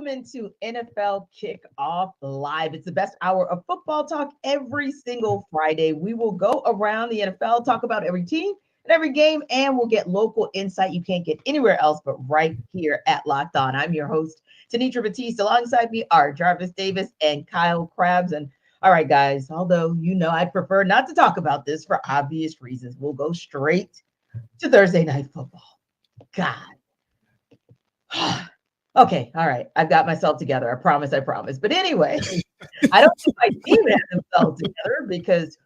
Welcome into NFL Kickoff Live. It's the best hour of football talk every single Friday. We will go around the NFL, talk about every team and every game, and we'll get local insight you can't get anywhere else but right here at Locked On. I'm your host, Tanitra Batiste. Alongside me are Jarvis Davis and Kyle Krabs. And all right, guys, although I'd prefer not to talk about this for obvious reasons, we'll go straight to Thursday Night Football. God. Okay, all right. I've got myself together. I promise. But anyway, I don't think my team has themselves together because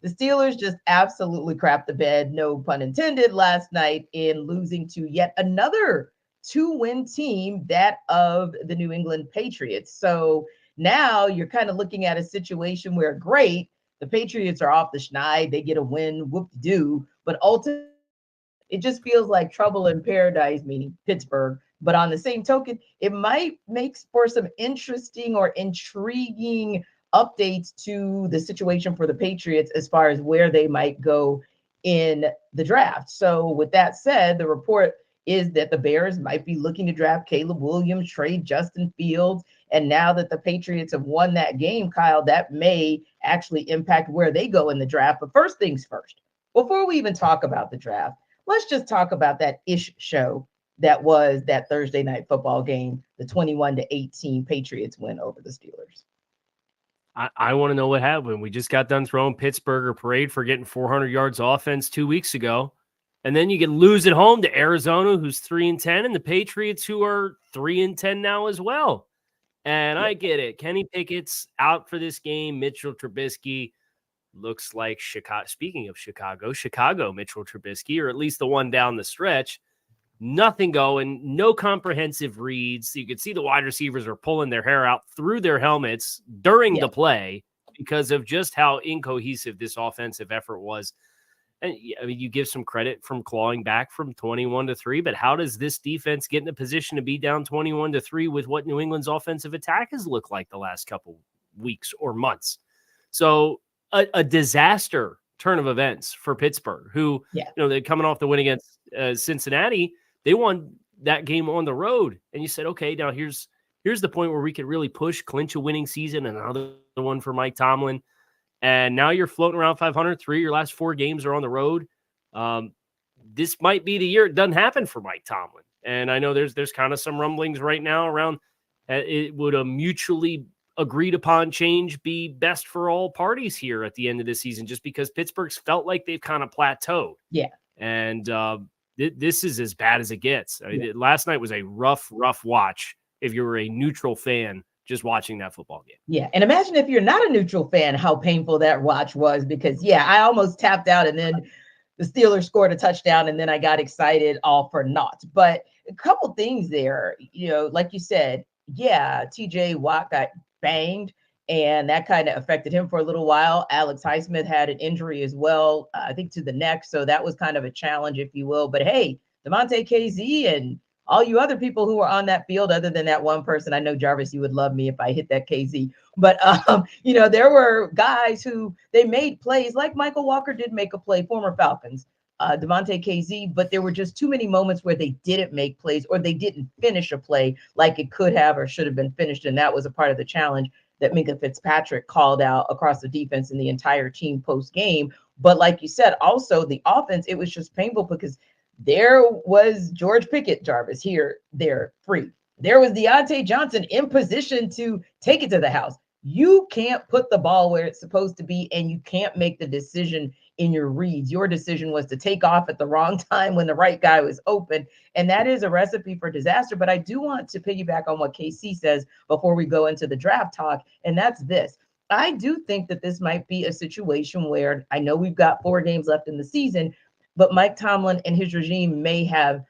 the Steelers just absolutely crapped the bed, no pun intended, last night in losing to yet another 2-win team, that of the New England Patriots. So now you're kind of looking at a situation where, great, the Patriots are off the schneid. They get a win, whoop-de-doo. But ultimately, it just feels like trouble in paradise, meaning Pittsburgh. But on the same token, it might make for some interesting or intriguing updates to the situation for the Patriots as far as where they might go in the draft. So with that said, the report is that the Bears might be looking to draft Caleb Williams, trade Justin Fields. And now that the Patriots have won that game, Kyle, that may actually impact where they go in the draft. But first things first, before we even talk about the draft, let's just talk about that ish show that was that Thursday night football game, the 21-18 Patriots win over the Steelers. I want to know what happened. We just got done throwing Pittsburgh a parade for getting 400 yards offense 2 weeks ago. And then you can lose at home to Arizona, who's 3-10, and the Patriots, who are 3-10 now as well. And I get it. Kenny Pickett's out for this game. Mitchell Trubisky looks like Chicago. Speaking of Chicago Mitchell Trubisky, or at least the one down the stretch. Nothing going, no comprehensive reads. You could see the wide receivers are pulling their hair out through their helmets during the play because of just how incohesive this offensive effort was. And I mean, you give some credit from clawing back from 21-3, but how does this defense get in a position to be down 21-3 with what New England's offensive attack has looked like the last couple weeks or months? So a disaster turn of events for Pittsburgh, who, they're coming off the win against Cincinnati. They won that game on the road. And you said, okay, now here's the point where we could really clinch a winning season, another one for Mike Tomlin. And now you're floating around 503. Your last 4 games are on the road. This might be the year it doesn't happen for Mike Tomlin. And I know there's kind of some rumblings right now around it would a mutually agreed upon change be best for all parties here at the end of the season, just because Pittsburgh's felt like they've kind of plateaued. Yeah. And this is as bad as it gets. I mean, last night was a rough watch if you were a neutral fan just watching that football game. Yeah. And imagine if you're not a neutral fan, how painful that watch was, because I almost tapped out and then the Steelers scored a touchdown and then I got excited all for naught. But a couple things there, like you said, TJ Watt got banged and that kind of affected him for a little while. Alex Highsmith had an injury as well, I think to the neck. So that was kind of a challenge, if you will. But hey, DeMonte KZ and all you other people who were on that field, other than that one person, I know, Jarvis, you would love me if I hit that KZ. But, there were guys who they made plays, like Michael Walker did make a play, former Falcons, DeMonte KZ, but there were just too many moments where they didn't make plays or they didn't finish a play like it could have or should have been finished. And that was a part of the challenge that Minka Fitzpatrick called out across the defense and the entire team post-game. But like you said, also the offense, it was just painful because there was George Pickett, Jarvis, there, free. There was Deontay Johnson in position to take it to the house. You can't put the ball where it's supposed to be, and you can't make the decision in your reads. Your decision was to take off at the wrong time when the right guy was open, and that is a recipe for disaster. But I do want to piggyback on what KC says before we go into the draft talk, and that's this. I do think that this might be a situation where I know we've got 4 games left in the season, but Mike Tomlin and his regime may have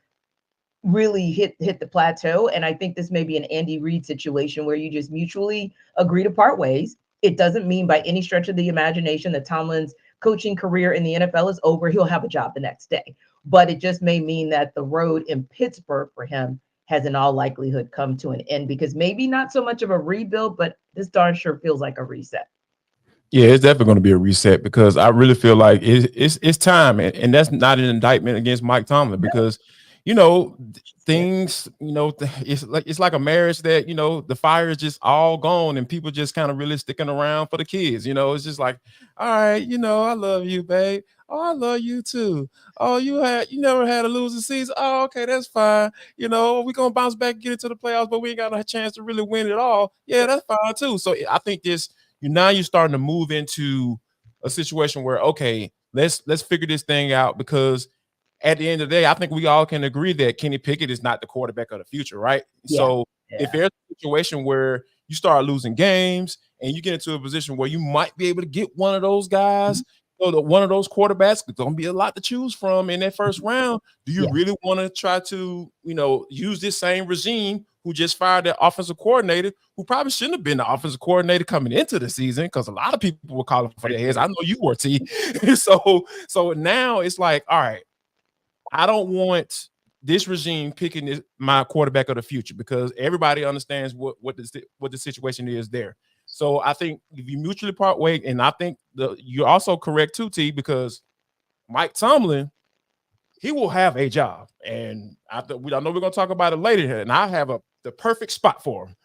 really hit the plateau. And I think this may be an Andy Reid situation where you just mutually agree to part ways. It doesn't mean by any stretch of the imagination that Tomlin's coaching career in the NFL is over. He'll have a job the next day. But it just may mean that the road in Pittsburgh for him has in all likelihood come to an end, because maybe not so much of a rebuild, but this darn sure feels like a reset. Yeah, it's definitely going to be a reset, because I really feel like it's time. And that's not an indictment against Mike Tomlin, because things, it's like a marriage that, the fire is just all gone and people just kind of really sticking around for the kids. It's just like, all right, I love you, babe. Oh, I love you too. Oh, you never had a losing season. Oh, okay, that's fine. We're gonna bounce back and get into the playoffs, but we ain't got a chance to really win it all. Yeah, that's fine too. So I think now you're starting to move into a situation where, okay, let's figure this thing out, because at the end of the day, I think we all can agree that Kenny Pickett is not the quarterback of the future, right? Yeah. So if there's a situation where you start losing games and you get into a position where you might be able to get one of those guys, one of those quarterbacks, there's going to be a lot to choose from in that first round. Do you really want to try to, use this same regime who just fired their offensive coordinator, who probably shouldn't have been the offensive coordinator coming into the season, because a lot of people were calling for their heads. I know you were, T. So now it's like, all right, I don't want this regime picking my quarterback of the future, because everybody understands what the situation is there. So I think if you mutually part ways, and I think you're also correct too, T, because Mike Tomlin, he will have a job, and I know we're going to talk about it later here, and I have the perfect spot for him,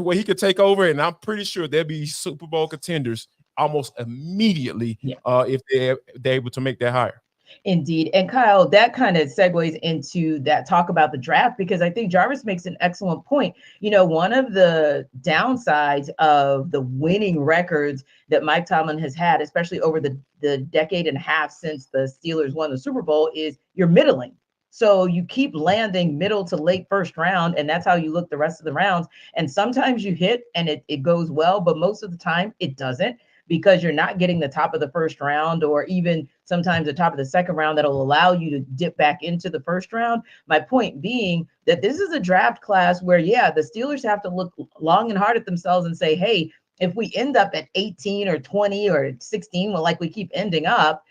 where he could take over, and I'm pretty sure there'll be Super Bowl contenders almost immediately if they're able to make that hire. Indeed. And Kyle, that kind of segues into that talk about the draft, because I think Jarvis makes an excellent point. One of the downsides of the winning records that Mike Tomlin has had, especially over the decade and a half since the Steelers won the Super Bowl, is you're middling. So you keep landing middle to late first round, and that's how you look the rest of the rounds. And sometimes you hit and it goes well, but most of the time it doesn't, because you're not getting the top of the first round, or even sometimes the top of the second round that'll allow you to dip back into the first round. My point being that this is a draft class where, the Steelers have to look long and hard at themselves and say, hey, if we end up at 18 or 20 or 16, well, like we keep ending up,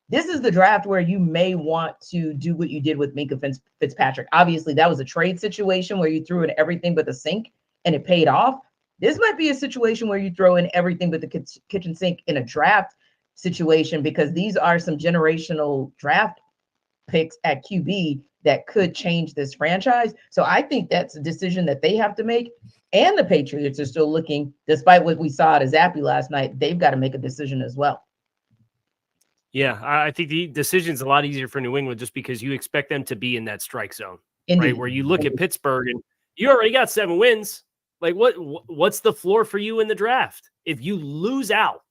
this is the draft where you may want to do what you did with Minkah Fitzpatrick. Obviously, that was a trade situation where you threw in everything but the sink and it paid off. This might be a situation where you throw in everything but the kitchen sink in a draft situation, because these are some generational draft picks at QB that could change this franchise. So I think that's a decision that they have to make. And the Patriots are still looking, despite what we saw at Zappy last night, they've got to make a decision as well. Yeah, I think the decision's a lot easier for New England, just because you expect them to be in that strike zone, Indeed. Right? Where you look at Pittsburgh and you already got 7 wins. Like, what's the floor for you in the draft? If you lose out,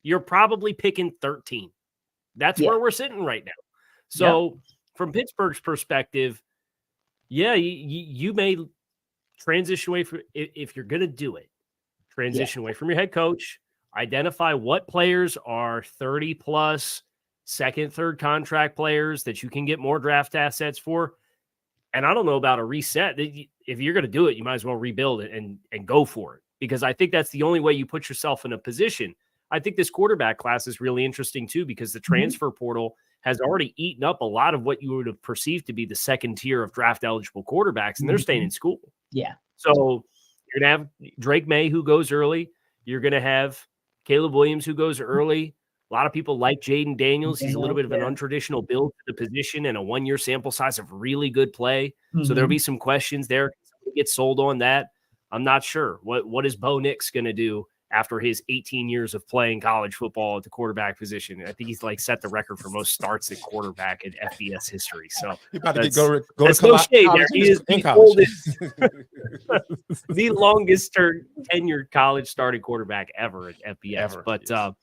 you're probably picking 13. That's where we're sitting right now. So from Pittsburgh's perspective, you may transition away from, if you're going to do it, transition away from your head coach, identify what players are 30 plus second, third contract players that you can get more draft assets for. And I don't know about a reset. If you're going to do it, you might as well rebuild it and go for it, because I think that's the only way you put yourself in a position. I think this quarterback class is really interesting too, because the transfer portal has already eaten up a lot of what you would have perceived to be the second tier of draft eligible quarterbacks, and they're staying in school. Yeah. So you're going to have Drake May, who goes early. You're going to have Caleb Williams, who goes early. A lot of people like Jaden Daniels. He's a little bit of an untraditional build to the position and a 1-year sample size of really good play. So there'll be some questions there. Get sold on that. I'm not sure. What is Bo Nix going to do after his 18 years of playing college football at the quarterback position? I think he's set the record for most starts at quarterback in FBS history. So he about to go to no shade there. He is the oldest, the longest tenured college starting quarterback ever at FBS.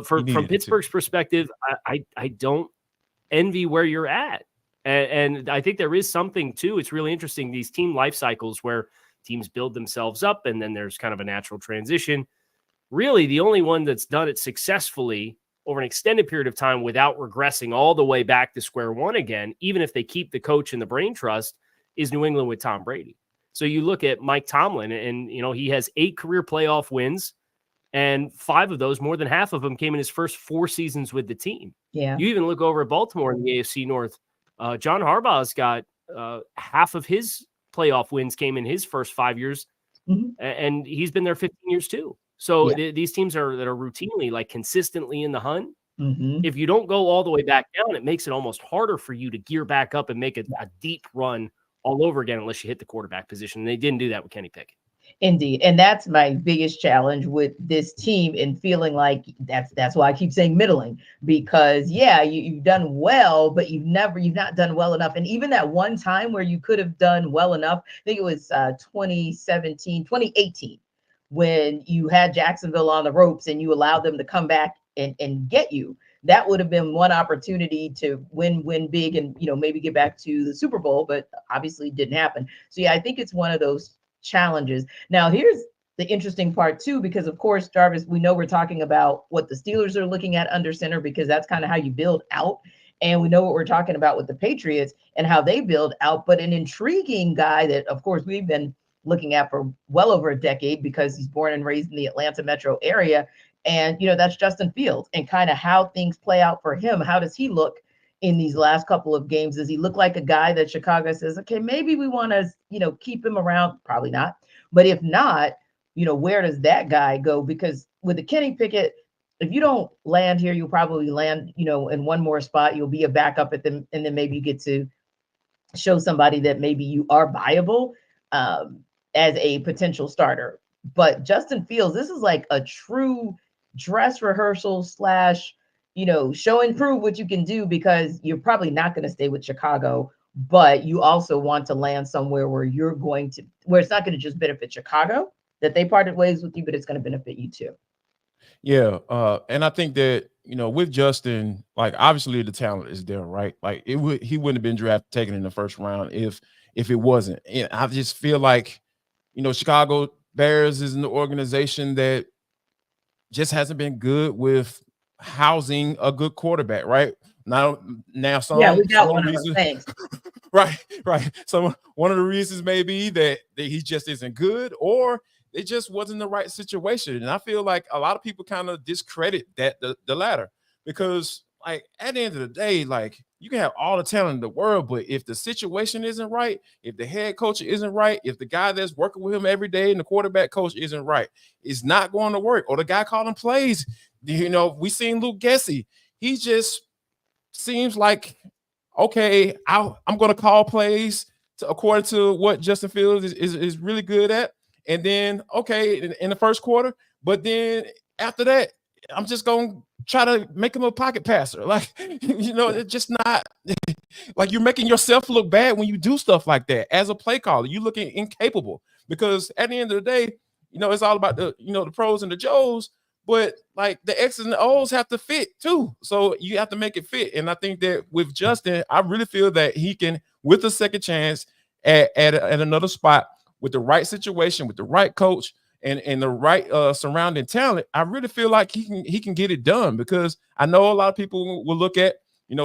From Pittsburgh's perspective, I don't envy where you're at. And I think there is something too. It's really interesting, these team life cycles where teams build themselves up and then there's kind of a natural transition. Really, the only one that's done it successfully over an extended period of time without regressing all the way back to square one again, even if they keep the coach and the brain trust, is New England with Tom Brady. So you look at Mike Tomlin, and he has 8 career playoff wins, and 5 of those, more than half of them, came in his first 4 seasons with the team. Yeah. You even look over at Baltimore in the AFC North. John Harbaugh's got half of his playoff wins came in his first 5 years, and he's been there 15 years too. So these teams that are routinely consistently in the hunt, Mhm. If you don't go all the way back down, it makes it almost harder for you to gear back up and make a deep run all over again unless you hit the quarterback position. And they didn't do that with Kenny Pickett. Indeed. And that's my biggest challenge with this team, and feeling like that's why I keep saying middling, because you've done well, but you've not done well enough. And even that one time where you could have done well enough, I think it was 2018, when you had Jacksonville on the ropes and you allowed them to come back and get you. That would have been one opportunity to win big and, maybe get back to the Super Bowl, but obviously didn't happen. So I think it's one of those challenges. Now, here's the interesting part too, because of course, Jarvis, we know we're talking about what the Steelers are looking at under center, because that's kind of how you build out. And we know what we're talking about with the Patriots and how they build out. But an intriguing guy that, of course, we've been looking at for well over a decade, because he's born and raised in the Atlanta metro area. And, that's Justin Fields, and kind of how things play out for him. How does he look in these last couple of games? Does he look like a guy that Chicago says, okay, maybe we want to, keep him around? Probably not. But if not, where does that guy go? Because with the Kenny Pickett, if you don't land here, you'll probably land, in one more spot. You'll be a backup at them, and then maybe you get to show somebody that maybe you are viable as a potential starter. But Justin Fields, this is like a true dress rehearsal / show and prove what you can do, because you're probably not going to stay with Chicago, but you also want to land somewhere where where it's not going to just benefit Chicago that they parted ways with you, but it's going to benefit you too. Yeah. And I think that, with Justin, like, obviously the talent is there, right? Like, he wouldn't have been taken in the first round if it wasn't. And I just feel like, Chicago Bears is an organization that just hasn't been good with housing a good quarterback, right? Now some we got one of reason, them. Thanks. right. So one of the reasons may be that he just isn't good, or it just wasn't the right situation. And I feel like a lot of people kind of discredit the latter, because, like, at the end of the day, like, you can have all the talent in the world, but if the situation isn't right, if the head coach isn't right, if the guy that's working with him every day and the quarterback coach isn't right, it's not going to work. Or the guy calling plays, we seen Luke Gessie. He just seems like, okay, I'm going to call plays according to what Justin Fields is really good at. And then, okay, in the first quarter, but then after that, I'm just going to try to make him a pocket passer. Like, it's just not like, you're making yourself look bad when you do stuff like that. As a play caller, you looking incapable, because at the end of the day, it's all about the pros and the Joes, but like the X's and the O's have to fit too. So you have to make it fit. And I think that with Justin, I really feel that he can, with a second chance at another spot, with the right situation, with the right coach, and the right surrounding talent, I really feel like he can get it done. Because I know a lot of people will look at,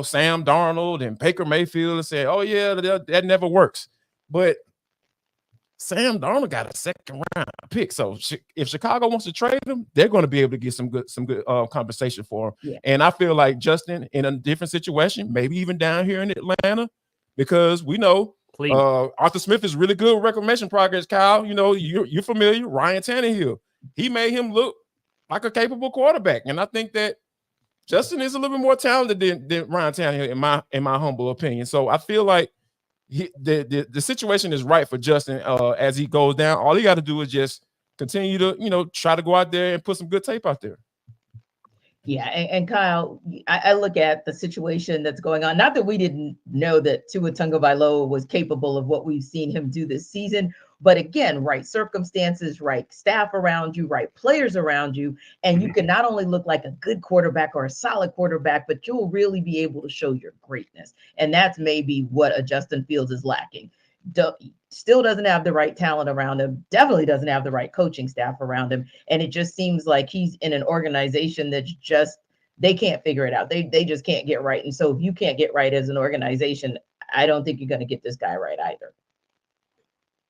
Sam Darnold and Baker Mayfield and say, oh yeah, that never works. But Sam Darnold got a second round pick. So if Chicago wants to trade him, they're going to be able to get some good compensation for him. Yeah. And I feel like Justin, in a different situation, maybe even down here in Atlanta, because we know Arthur Smith is really good with reclamation progress. Kyle, you're familiar. Ryan Tannehill, he made him look like a capable quarterback, and I think that Justin is a little bit more talented than Ryan Tannehill, in my humble opinion. So I feel like the situation is right for Justin as he goes down. All he got to do is just continue to try to go out there and put some good tape out there. Yeah, and Kyle, I look at the situation that's going on. Not that we didn't know that Tua Tagovailoa was capable of what we've seen him do this season, but again, right circumstances, right staff around you, right players around you, and you can not only look like a good quarterback or a solid quarterback, but you'll really be able to show your greatness. And that's maybe what a Justin Fields is lacking. Still doesn't have the right talent around him, definitely doesn't have the right coaching staff around him. And it just seems like he's in an organization that's just, they can't figure it out. They just can't get right. And so if you can't get right as an organization, I don't think you're going to get this guy right either.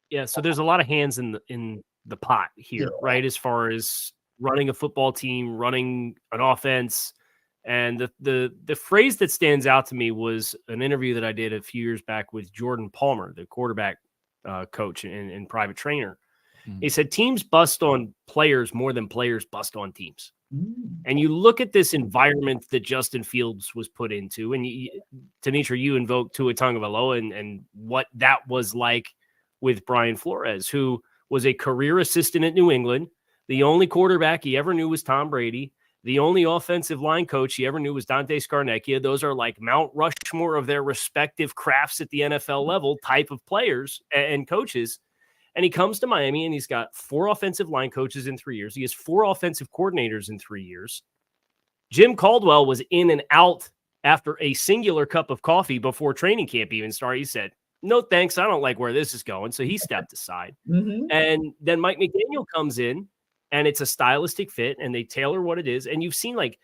Yeah, so there's a lot of hands in the pot here, right? As far as running a football team, running an offense. And the phrase that stands out to me was an interview that I did a few years back with Jordan Palmer, the quarterback coach and private trainer. He said teams bust on players more than players bust on teams. Mm. And you look at this environment that Justin Fields was put into, and Tanisha, you invoked Tua Tagovailoa and what that was like with Brian Flores, who was a career assistant at New England. The only quarterback he ever knew was Tom Brady. The only offensive line coach he ever knew was Dante Scarnecchia. Those are like Mount Rushmore of their respective crafts at the NFL level type of players and coaches. And he comes to Miami and he's got 4 offensive line coaches in 3 years. He has 4 offensive coordinators in 3 years. Jim Caldwell was in and out after a singular cup of coffee before training camp even started. He said, no, thanks. I don't like where this is going. So he stepped aside. Mm-hmm. And then Mike McDaniel comes in and it's a stylistic fit and they tailor what it is. And you've seen like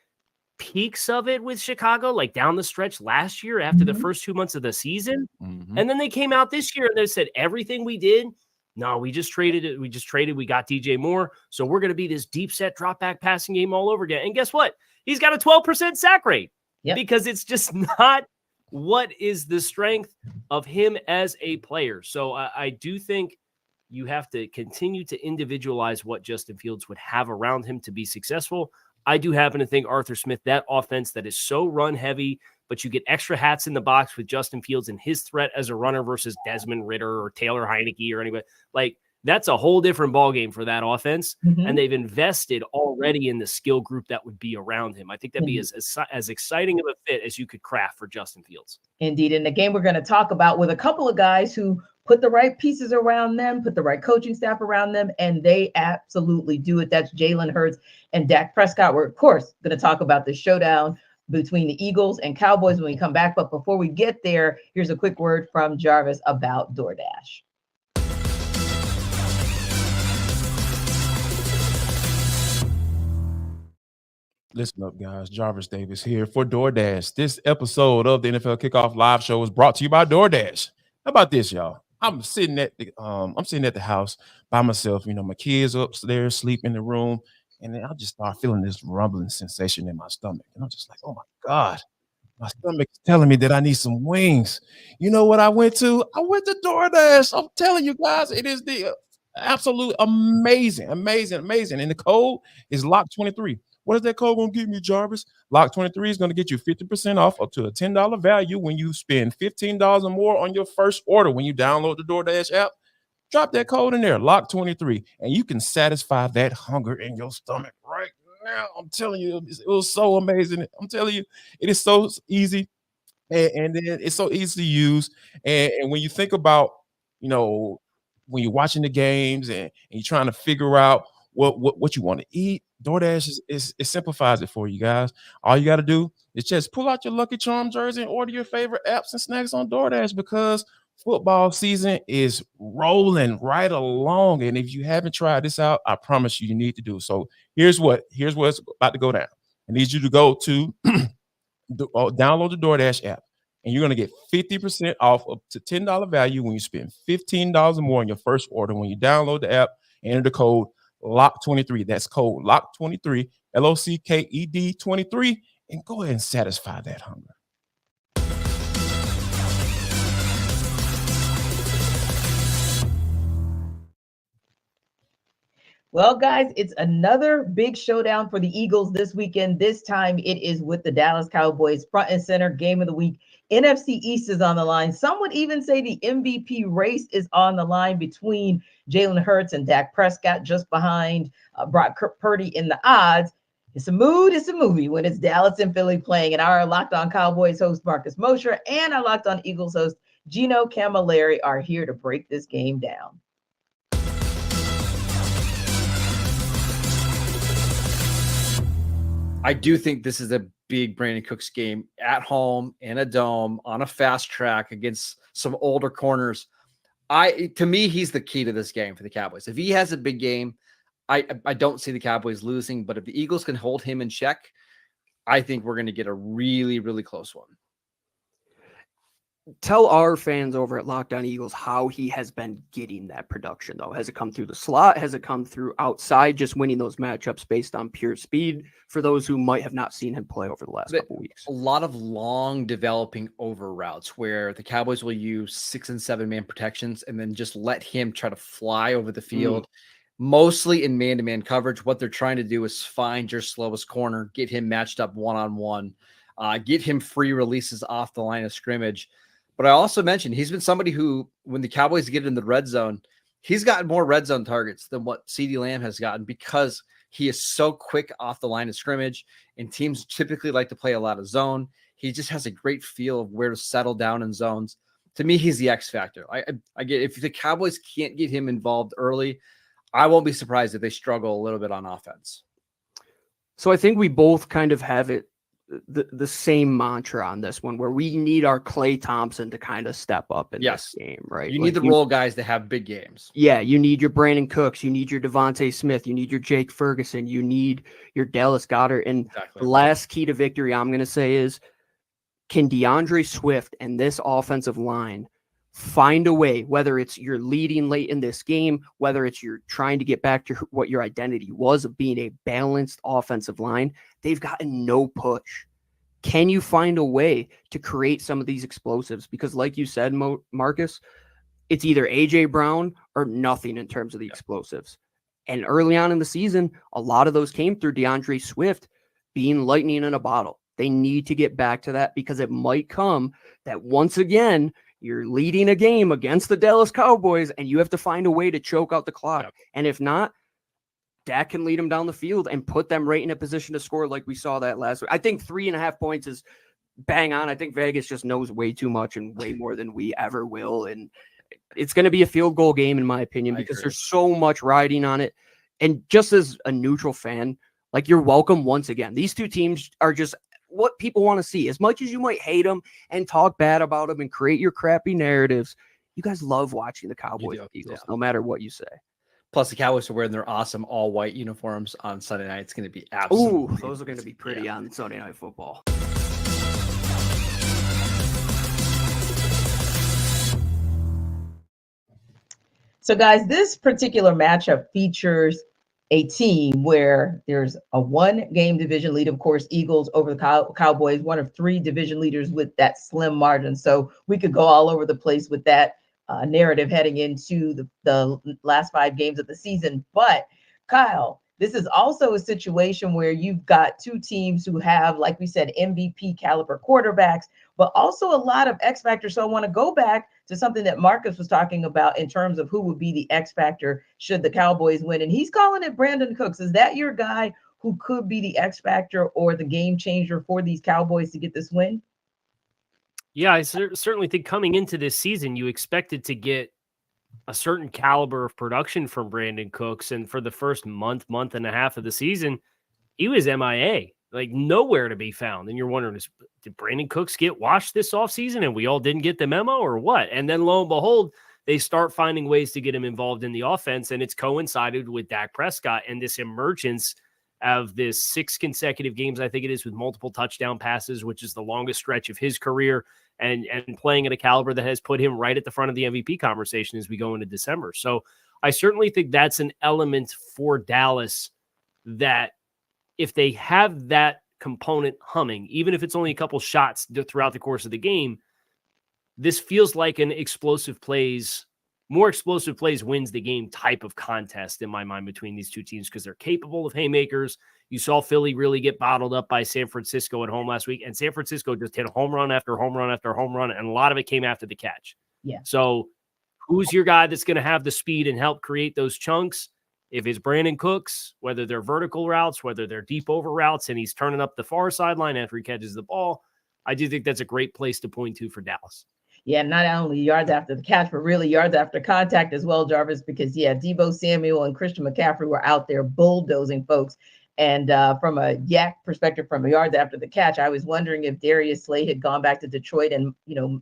peaks of it with Chicago, like down the stretch last year after the first 2 months of the season. And then they came out this year and they said, everything we did, no, we just traded it. We got DJ Moore. So we're going to be this deep set drop back passing game all over again. And guess what? He's got a 12% sack rate because it's just not what is the strength of him as a player. So I do think you have to continue to individualize what Justin Fields would have around him to be successful. I do happen to think Arthur Smith, that offense that is so run heavy, but you get extra hats in the box with Justin Fields and his threat as a runner versus Desmond Ridder or Taylor Heineke or anybody. Like, that's a whole different ballgame for that offense. And they've invested already in the skill group that would be around him. I think that'd be as exciting of a fit as you could craft for Justin Fields. Indeed. And the game we're going to talk about with a couple of guys who put the right pieces around them, put the right coaching staff around them, and they absolutely do it. That's Jalen Hurts and Dak Prescott. We're, of course, going to talk about the showdown between the Eagles and Cowboys when we come back. But before we get there, here's a quick word from Jarvis about DoorDash. Listen up, guys. Jarvis Davis here for DoorDash. This episode of the NFL Kickoff Live Show is brought to you by DoorDash. How about this, y'all? I'm sitting at the house by myself. You know, my kids upstairs sleep in the room, and then I just start feeling this rumbling sensation in my stomach, and I'm just like, oh my God, my stomach is telling me that I need some wings. You know what I went to? I went to DoorDash. I'm telling you guys, it is the absolute amazing. And the code is LOCK23. What is that code going to give me, Jarvis? LOCK23 is going to get you 50% off up to a $10 value when you spend $15 or more on your first order. When you download the DoorDash app, drop that code in there, LOCK23, and you can satisfy that hunger in your stomach right now. I'm telling you, it was so amazing. I'm telling you, it is so easy, and then it's so easy to use. And when you think about, you know, when you're watching the games and you're trying to figure out what you want to eat, DoorDash it simplifies it for you guys. All you got to do is just pull out your Lucky Charm jersey and order your favorite apps and snacks on DoorDash, because football season is rolling right along. And if you haven't tried this out, I promise you need to do. So here's what's about to go down. I need you to go to download the DoorDash app, and you're going to get 50% off up to $10 value when you spend $15 or more on your first order. When you download the app, enter the code LOCK23. That's code LOCK23, LOCKED 23, and go ahead and satisfy that hunger. Well, guys, it's another big showdown for the Eagles this weekend. This time it is with the Dallas Cowboys, front and center, game of the week. NFC East is on the line. Some would even say the MVP race is on the line between Jalen Hurts and Dak Prescott, just behind Brock Purdy in the odds. It's a mood, it's a movie when it's Dallas and Philly playing. And our Locked On Cowboys host, Marcus Mosher, and our Locked On Eagles host, Gino Camilleri, are here to break this game down. I do think this is a big Brandon Cooks game at home in a dome on a fast track against some older corners. To me, he's the key to this game for the Cowboys. If he has a big game, I don't see the Cowboys losing, but if the Eagles can hold him in check, I think we're going to get a really, really close one. Tell our fans over at Locked On Eagles how he has been getting that production, though. Has it come through the slot? Has it come through outside, just winning those matchups based on pure speed? For those who might have not seen him play over the last couple weeks, a lot of long developing over routes where the Cowboys will use 6 and 7 man protections and then just let him try to fly over the field, mostly in man-to-man coverage. What they're trying to do is find your slowest corner, get him matched up one-on-one, get him free releases off the line of scrimmage. But I also mentioned he's been somebody who, when the Cowboys get in the red zone, he's gotten more red zone targets than what CeeDee Lamb has gotten because he is so quick off the line of scrimmage, and teams typically like to play a lot of zone. He just has a great feel of where to settle down in zones. To me, he's the X factor. I get, if the Cowboys can't get him involved early, I won't be surprised if they struggle a little bit on offense. So I think we both kind of have it the same mantra on this one, where we need our Klay Thompson to kind of step up in this game, right? You need the role guys that have big games. Yeah, you need your Brandon Cooks, you need your Devontae Smith, you need your Jake Ferguson, you need your Dallas Goedert. And the last key to victory, I'm going to say, is can DeAndre Swift and this offensive line find a way, whether it's you're leading late in this game, whether it's you're trying to get back to what your identity was of being a balanced offensive line, they've gotten no push. Can you find a way to create some of these explosives? Because like you said, Marcus, it's either A.J. Brown or nothing in terms of the explosives. And early on in the season, a lot of those came through DeAndre Swift being lightning in a bottle. They need to get back to that, because it might come that once again, you're leading a game against the Dallas Cowboys and you have to find a way to choke out the clock. Yep. And if not, Dak can lead them down the field and put them right in a position to score like we saw that last week. I think 3.5 points is bang on. I think Vegas just knows way too much and way more than we ever will. And it's going to be a field goal game, in my opinion, because there's so much riding on it. And just as a neutral fan, like, you're welcome once again. These two teams are just what people want to see. As much as you might hate them and talk bad about them and create your crappy narratives, you guys love watching the Cowboys and Eagles, no matter what you say. Plus, the Cowboys are wearing their awesome all-white uniforms on Sunday night. It's going to be absolutely. Ooh, those are going to be pretty on Sunday Night Football. So, guys, this particular matchup features a team where there's a one-game division lead. Of course, Eagles over the Cowboys, one of 3 division leaders with that slim margin. So we could go all over the place with that narrative heading into the last 5 games of the season. But, Kyle, this is also a situation where you've got 2 teams who have, like we said, MVP caliber quarterbacks, but also a lot of X factor. So I want to go back to something that Marcus was talking about in terms of who would be the X factor should the Cowboys win. And he's calling it Brandon Cooks. Is that your guy who could be the X factor or the game changer for these Cowboys to get this win? Yeah, I certainly think coming into this season, you expected to get a certain caliber of production from Brandon Cooks. And for the first month and a half of the season, he was MIA, like nowhere to be found. And you're wondering, did Brandon Cooks get washed this offseason and we all didn't get the memo or what? And then lo and behold, they start finding ways to get him involved in the offense. And it's coincided with Dak Prescott and this emergence of this 6 consecutive games, I think it is, with multiple touchdown passes, which is the longest stretch of his career, and playing at a caliber that has put him right at the front of the MVP conversation as we go into December. So I certainly think that's an element for Dallas that if they have that component humming, even if it's only a couple shots throughout the course of the game, this feels like an more explosive plays wins the game type of contest in my mind between these 2 teams, because they're capable of haymakers. You saw Philly really get bottled up by San Francisco at home last week, and San Francisco just hit home run after home run after home run, and a lot of it came after the catch. Yeah. So who's your guy that's going to have the speed and help create those chunks? If it's Brandon Cooks, whether they're vertical routes, whether they're deep over routes, and he's turning up the far sideline after he catches the ball, I do think that's a great place to point to for Dallas. Yeah, not only yards after the catch, but really yards after contact as well, Jarvis, because, Deebo Samuel and Christian McCaffrey were out there bulldozing folks. And from a yak perspective, from a yards after the catch, I was wondering if Darius Slay had gone back to Detroit and,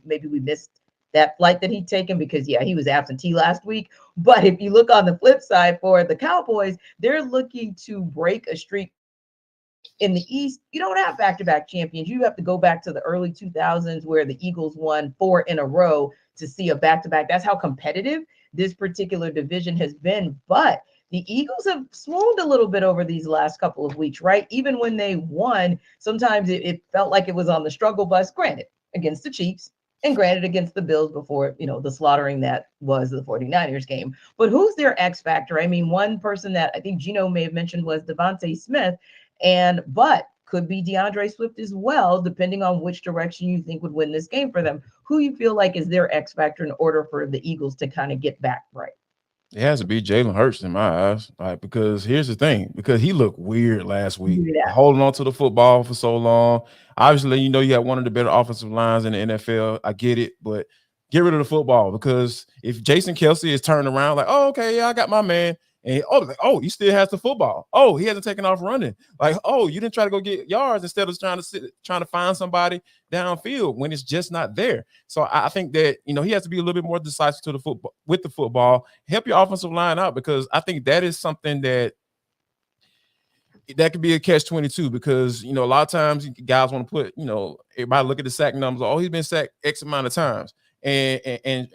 maybe we missed that flight that he'd taken because, he was absentee last week. But if you look on the flip side for the Cowboys, they're looking to break a streak in the East, you don't have back-to-back champions. You have to go back to the early 2000s where the Eagles won 4 in a row to see a back-to-back. That's how competitive this particular division has been. But the Eagles have swooned a little bit over these last couple of weeks, right? Even when they won, sometimes it felt like it was on the struggle bus, granted, against the Chiefs and granted against the Bills before, the slaughtering that was the 49ers game. But who's their X factor? I mean, one person that I think Gino may have mentioned was Devontae Smith, but could be DeAndre Swift as well, depending on which direction you think would win this game for them. Who you feel like is their X factor in order for the Eagles to kind of get back right? It has to be Jalen Hurts in my eyes, like, because here's the thing, because he looked weird last week, holding on to the football for so long. Obviously, you have one of the better offensive lines in the NFL. I get it, but get rid of the football, because if Jason Kelce is turning around like, oh, okay, yeah, I got my man, and he still has the football. Oh, he hasn't taken off running. Like, oh, you didn't try to go get yards instead of trying to find somebody downfield when it's just not there. So I think that he has to be a little bit more decisive to the football with the football. Help your offensive line out, because I think that is something that could be a catch-22, because a lot of times guys want to put everybody look at the sack numbers. Oh, he's been sacked X amount of times, and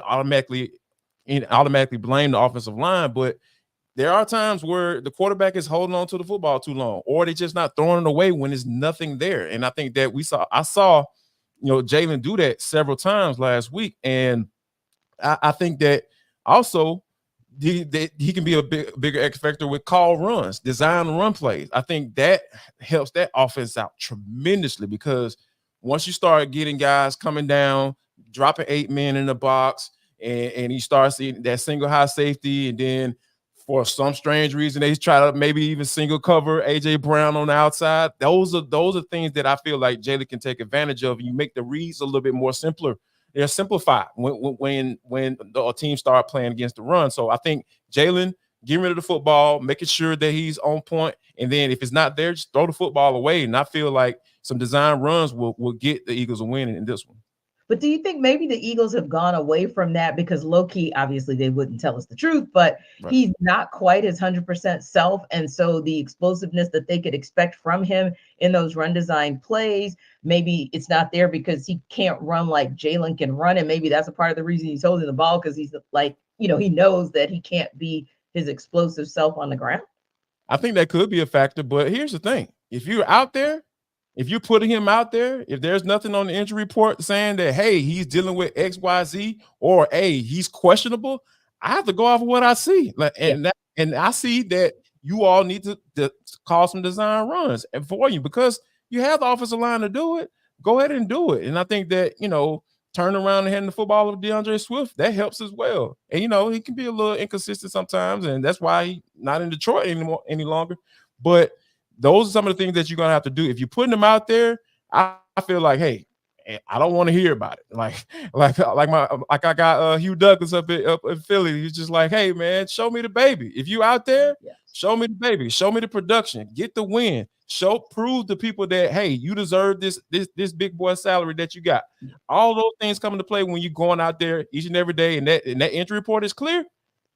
automatically blame the offensive line. But there are times where the quarterback is holding on to the football too long, or they're just not throwing it away when there's nothing there. And I think that I saw Jalen do that several times last week. And I think that also he can be a bigger X factor with call runs, design run plays. I think that helps that offense out tremendously, because once you start getting guys coming down, dropping 8 men in the box, and you start seeing that single high safety, and then for some strange reason they try to maybe even single cover AJ Brown on the outside. Those are things that I feel like Jalen can take advantage of. You make the reads a little bit more simpler. They're simplified when the team start playing against the run. So I think Jalen getting rid of the football, making sure that he's on point, and then if it's not there, just throw the football away. And I feel like some design runs will get the Eagles a win in this one. But do you think maybe the Eagles have gone away from that because low-key, obviously they wouldn't tell us the truth, but right, he's not quite his 100% self. And so the explosiveness that they could expect from him in those run design plays, maybe it's not there because he can't run like Jalen can run. And maybe that's a part of the reason he's holding the ball, because he's like, he knows that he can't be his explosive self on the ground. I think that could be a factor. But here's the thing. If you're out there, if you're putting him out there, if there's nothing on the injury report saying that, hey, he's dealing with X, Y, Z, or hey, he's questionable, I have to go off of what I see. And I see that you all need to call some design runs for you, because you have the offensive line to do it. Go ahead and do it. And I think that, turn around and handing the football with DeAndre Swift, that helps as well. And, he can be a little inconsistent sometimes, and that's why he's not in Detroit any longer. But those are some of the things that you're going to have to do. If you're putting them out there, I feel like, hey, I don't want to hear about it. Like I got Hugh Douglas up in Philly. He's just like, hey, man, show me the baby. If you out there, show me the baby. Show me the production. Get the win. Prove to people that, hey, you deserve this big boy salary that you got. All those things come into play when you're going out there each and every day, and that injury report is clear.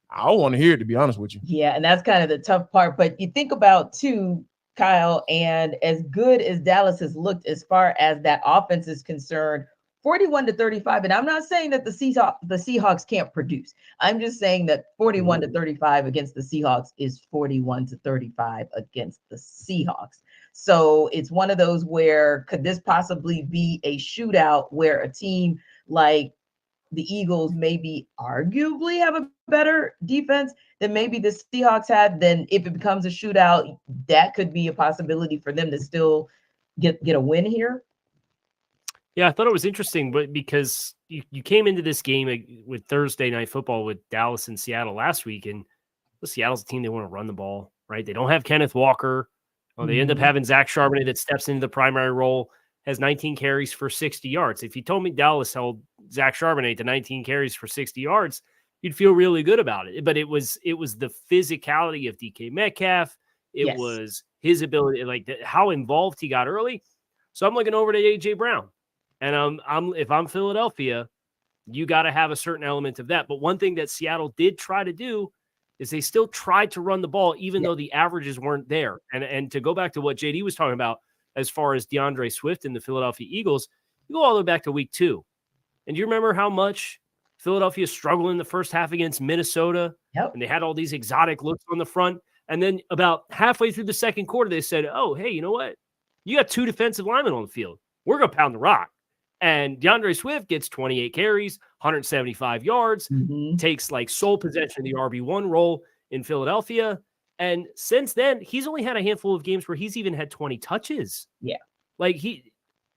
I don't want to hear it, to be honest with you. Yeah, and that's kind of the tough part. But you think about, too, Kyle, and as good as Dallas has looked as far as that offense is concerned, 41-35. And I'm not saying that the Seahawks can't produce. I'm just saying that 41-35 against the Seahawks is 41-35 against the Seahawks. So it's one of those where could this possibly be a shootout where a team like the Eagles maybe arguably have a better defense than maybe the Seahawks had? Then if it becomes a shootout, that could be a possibility for them to still get a win here. Yeah, I thought it was interesting, but because you came into this game with Thursday Night Football with Dallas and Seattle last week, and Seattle's a team, they want to run the ball, right? They don't have Kenneth Walker. They end up having Zach Charbonnet that steps into the primary role, has 19 carries for 60 yards. If you told me Dallas held Zach Charbonnet to 19 carries for 60 yards, you'd feel really good about it. But it was the physicality of DK Metcalf. It was his ability, how involved he got early. So I'm looking over to AJ Brown. And if I'm Philadelphia, you got to have a certain element of that. But one thing that Seattle did try to do is they still tried to run the ball, even though the averages weren't there. And to go back to what JD was talking about, as far as DeAndre Swift and the Philadelphia Eagles, you go all the way back to week 2. And do you remember how much Philadelphia struggled in the first half against Minnesota? And they had all these exotic looks on the front. And then about halfway through the second quarter, they said, oh, hey, you know what? You got 2 defensive linemen on the field. We're going to pound the rock. And DeAndre Swift gets 28 carries, 175 yards, takes like sole possession of the RB1 role in Philadelphia. And since then, he's only had a handful of games where he's even had 20 touches. Yeah. Like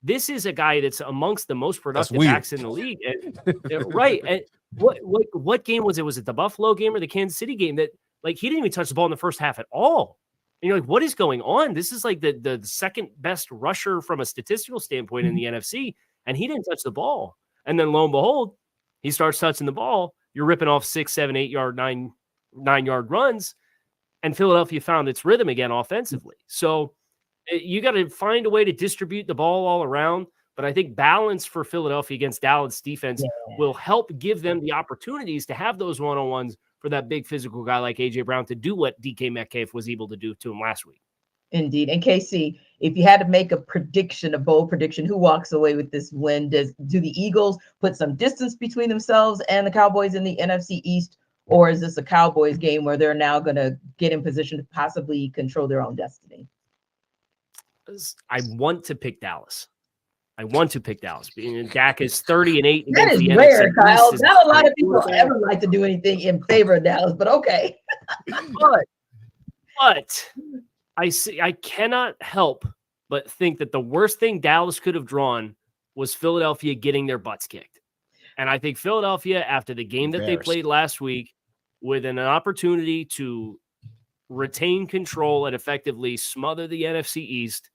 this is a guy that's amongst the most productive backs in the league. And, right. And what game was it? Was it the Buffalo game or the Kansas City game that like he didn't even touch the ball in the first half at all? And you're like, what is going on? This is like the second best rusher from a statistical standpoint in the NFC, and he didn't touch the ball. And then lo and behold, he starts touching the ball. You're ripping off 6, 7, 8 yard, 9-yard runs, and Philadelphia found its rhythm again offensively. So you got to find a way to distribute the ball all around. But I think balance for Philadelphia against Dallas defense will help give them the opportunities to have those one-on-ones for that big physical guy like A.J. Brown to do what DK Metcalf was able to do to him last week. Indeed. And KC, if you had to make a prediction, a bold prediction, who walks away with this win? Do the Eagles put some distance between themselves and the Cowboys in the NFC East? Or is this a Cowboys game where they're now going to get in position to possibly control their own destiny? I want to pick Dallas. Dak is 30-8. That is rare, Kyle. Not a lot of people ever like to do anything in favor of Dallas, but okay. but I cannot help but think that the worst thing Dallas could have drawn was Philadelphia getting their butts kicked. And I think Philadelphia, after the game that they played last week, with an opportunity to retain control and effectively smother the NFC East,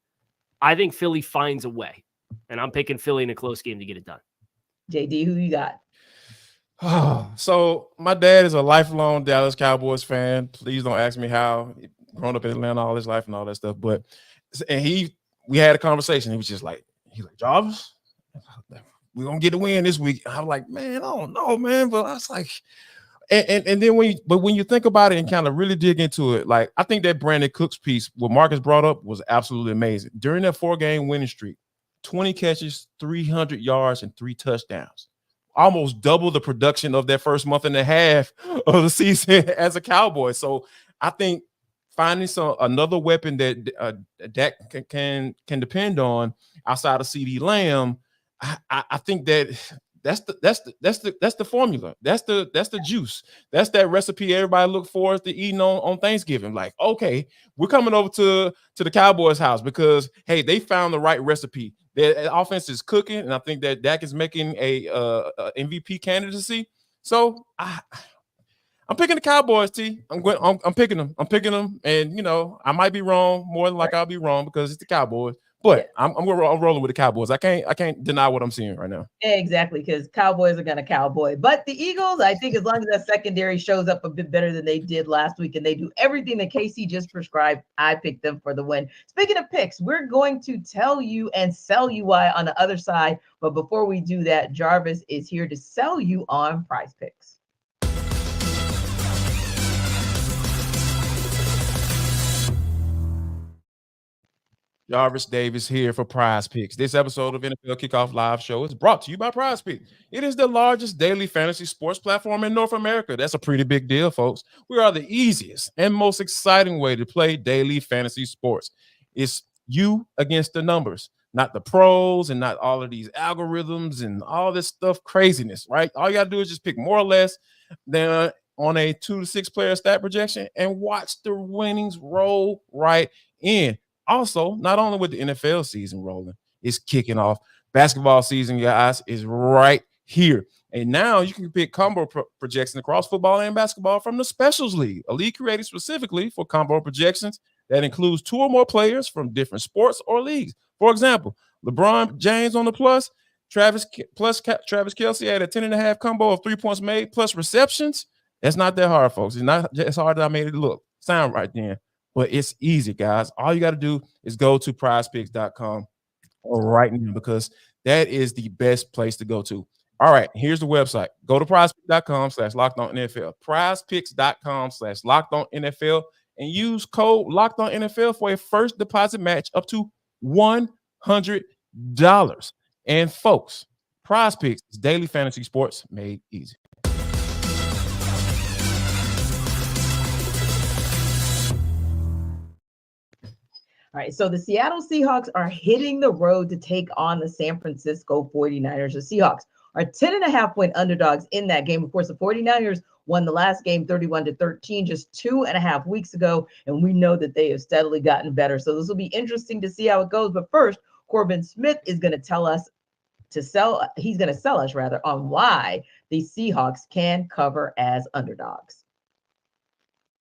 I think Philly finds a way. And I'm picking Philly in a close game to get it done. JD, who you got? So my dad is a lifelong Dallas Cowboys fan. Please don't ask me how. Grown up in Atlanta all his life and all that stuff. But we had a conversation. He was just like, Jarvis, we're gonna get a win this week. I was like, man, I don't know, man. But I was like, and then when you think about it and kind of really dig into it, like I think that Brandon Cooks piece, what Marcus brought up, was absolutely amazing. During that 4-game winning streak, 20 catches, 300 yards, and 3 touchdowns. Almost double the production of that first month and a half of the season as a Cowboy. So I think finding another weapon that Dak can depend on outside of CD Lamb, I think that's the formula. That's the juice. That's that recipe everybody look forward to eating on Thanksgiving. Like, okay, we're coming over to the Cowboys house because hey, they found the right recipe. Their offense is cooking, and I think that Dak is making a MVP candidacy. So I'm picking the Cowboys, T. I'm picking them. And I might be wrong. More than like I'll be wrong because it's the Cowboys. But I'm rolling with the Cowboys. I can't deny what I'm seeing right now. Exactly, because Cowboys are gonna cowboy. But the Eagles, I think, as long as that secondary shows up a bit better than they did last week, and they do everything that KC just prescribed, I picked them for the win. Speaking of picks, we're going to tell you and sell you why on the other side. But before we do that, Jarvis is here to sell you on Prize Picks. Jarvis Davis here for Prize Picks. This episode of NFL Kickoff Live Show is brought to you by Prize Picks. It is the largest daily fantasy sports platform in North America. That's a pretty big deal, folks. We are the easiest and most exciting way to play daily fantasy sports. It's you against the numbers, not the pros and not all of these algorithms and all this stuff craziness, right? All you got to do is just pick more or less than on a 2 to 6 player stat projection and watch the winnings roll right in. Also, not only with the NFL season rolling, it's kicking off. Basketball season, guys, is right here. And now you can pick combo projections across football and basketball from the Specials League, a league created specifically for combo projections that includes 2 or more players from different sports or leagues. For example, LeBron James on the plus Travis Kelce at a 10.5 combo of 3 points made plus receptions. That's not that hard, folks. It's not as hard as I made it look. Sound right then. But it's easy, guys. All you got to do is go to prizepicks.com right now because that is the best place to go to. All right, here's the website. Go to prizepicks.com/lockedonnfl. Prizepicks.com/lockedonnfl and use code LockedOnNFL for a first deposit match up to $100. And folks, Prize Picks is daily fantasy sports made easy. All right, so the Seattle Seahawks are hitting the road to take on the San Francisco 49ers. The Seahawks are 10.5-point underdogs in that game. Of course, the 49ers won the last game 31-13 just 2.5 weeks ago, and we know that they have steadily gotten better. So this will be interesting to see how it goes. But first, Corbin Smith is going to tell us he's going to sell us rather on why the Seahawks can cover as underdogs.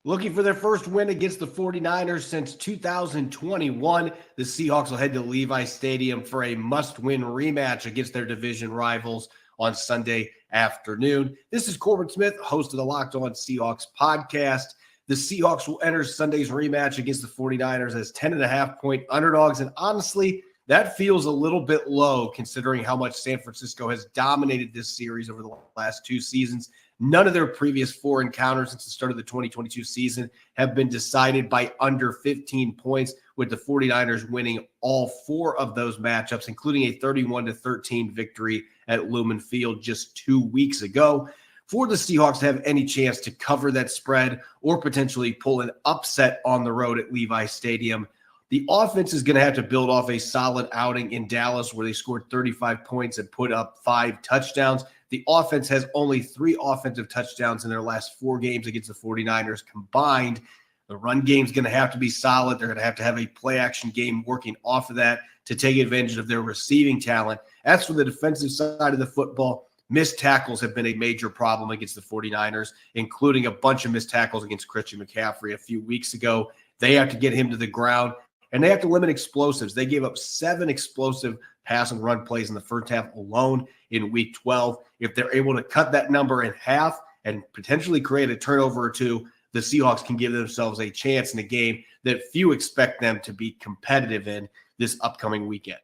Looking for their first win against the 49ers since 2021, the Seahawks will head to Levi Stadium for a must-win rematch against their division rivals on Sunday afternoon. This is Corbin Smith, host of the Locked On Seahawks podcast. The Seahawks will enter Sunday's rematch against the 49ers as 10.5-point underdogs, and honestly, that feels a little bit low considering how much San Francisco has dominated this series over the last 2 seasons. None of their previous 4 encounters since the start of the 2022 season have been decided by under 15 points, with the 49ers winning all 4 of those matchups, including a 31-13 victory at Lumen Field just 2 weeks ago. For the Seahawks to have any chance to cover that spread or potentially pull an upset on the road at Levi Stadium, the offense is going to have to build off a solid outing in Dallas where they scored 35 points and put up 5 touchdowns. The offense has only 3 offensive touchdowns in their last 4 games against the 49ers combined. The run game is going to have to be solid. They're going to have a play-action game working off of that to take advantage of their receiving talent. As for the defensive side of the football, missed tackles have been a major problem against the 49ers, including a bunch of missed tackles against Christian McCaffrey a few weeks ago. They have to get him to the ground, and they have to limit explosives. They gave up 7 explosive pass and run plays in the first half alone in week 12. If they're able to cut that number in half and potentially create a turnover or 2, the Seahawks can give themselves a chance in a game that few expect them to be competitive in this upcoming weekend.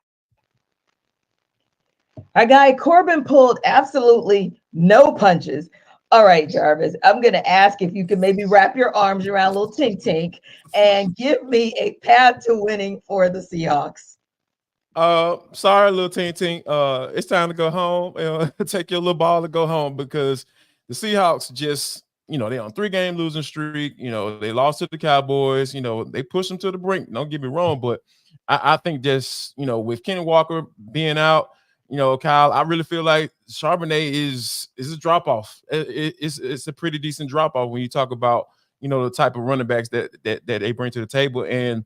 Our guy Corbin pulled absolutely no punches. All right, Jarvis, I'm going to ask if you can maybe wrap your arms around little Tink Tink and give me a path to winning for the Seahawks. Sorry, little Tink Tink. It's time to go home. Take your little ball and go home because the Seahawks just, they're on 3-game losing streak. They lost to the Cowboys. They pushed them to the brink. Don't get me wrong, but I think just, with Kenny Walker being out, Kyle, I really feel like Charbonnet is a drop-off. It's a pretty decent drop-off when you talk about, the type of running backs that they bring to the table. And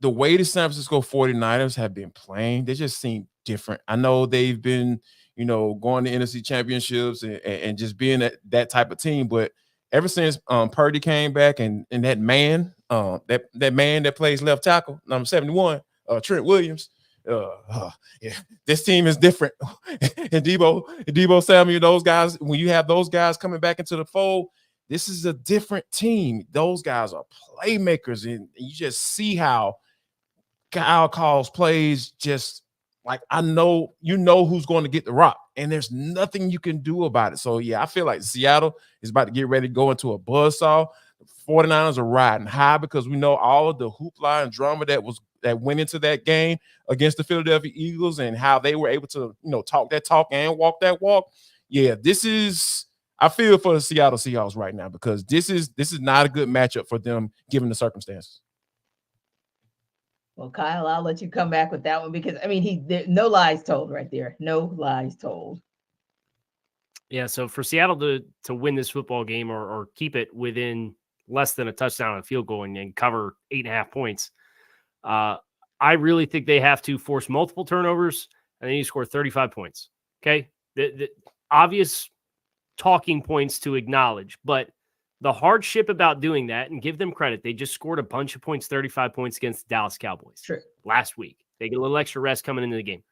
the way the San Francisco 49ers have been playing, they just seem different. I know they've been, going to NFC championships and just being that type of team. But ever since Purdy came back and that man, that man that plays left tackle, number 71, Trent Williams, yeah, this team is different. And Debo Samuel, those guys, when you have those guys coming back into the fold, this is a different team. Those guys are playmakers, and you just see how Kyle calls plays just like who's going to get the rock, and there's nothing you can do about it. So, yeah, I feel like Seattle is about to get ready to go into a buzzsaw. The 49ers are riding high because we know all of the hoopla and drama that went into that game against the Philadelphia Eagles and how they were able to, talk that talk and walk that walk. Yeah, I feel for the Seattle Seahawks right now because this is not a good matchup for them given the circumstances. Well, Kyle, I'll let you come back with that one because, no lies told right there. No lies told. Yeah, so for Seattle to win this football game or keep it within less than a touchdown and a field goal and cover 8.5 points, I really think they have to force multiple turnovers and then you score 35 points. Okay? The obvious talking points to acknowledge, but the hardship about doing that, and give them credit, they just scored a bunch of points, 35 points against the Dallas Cowboys last week. They get a little extra rest coming into the game.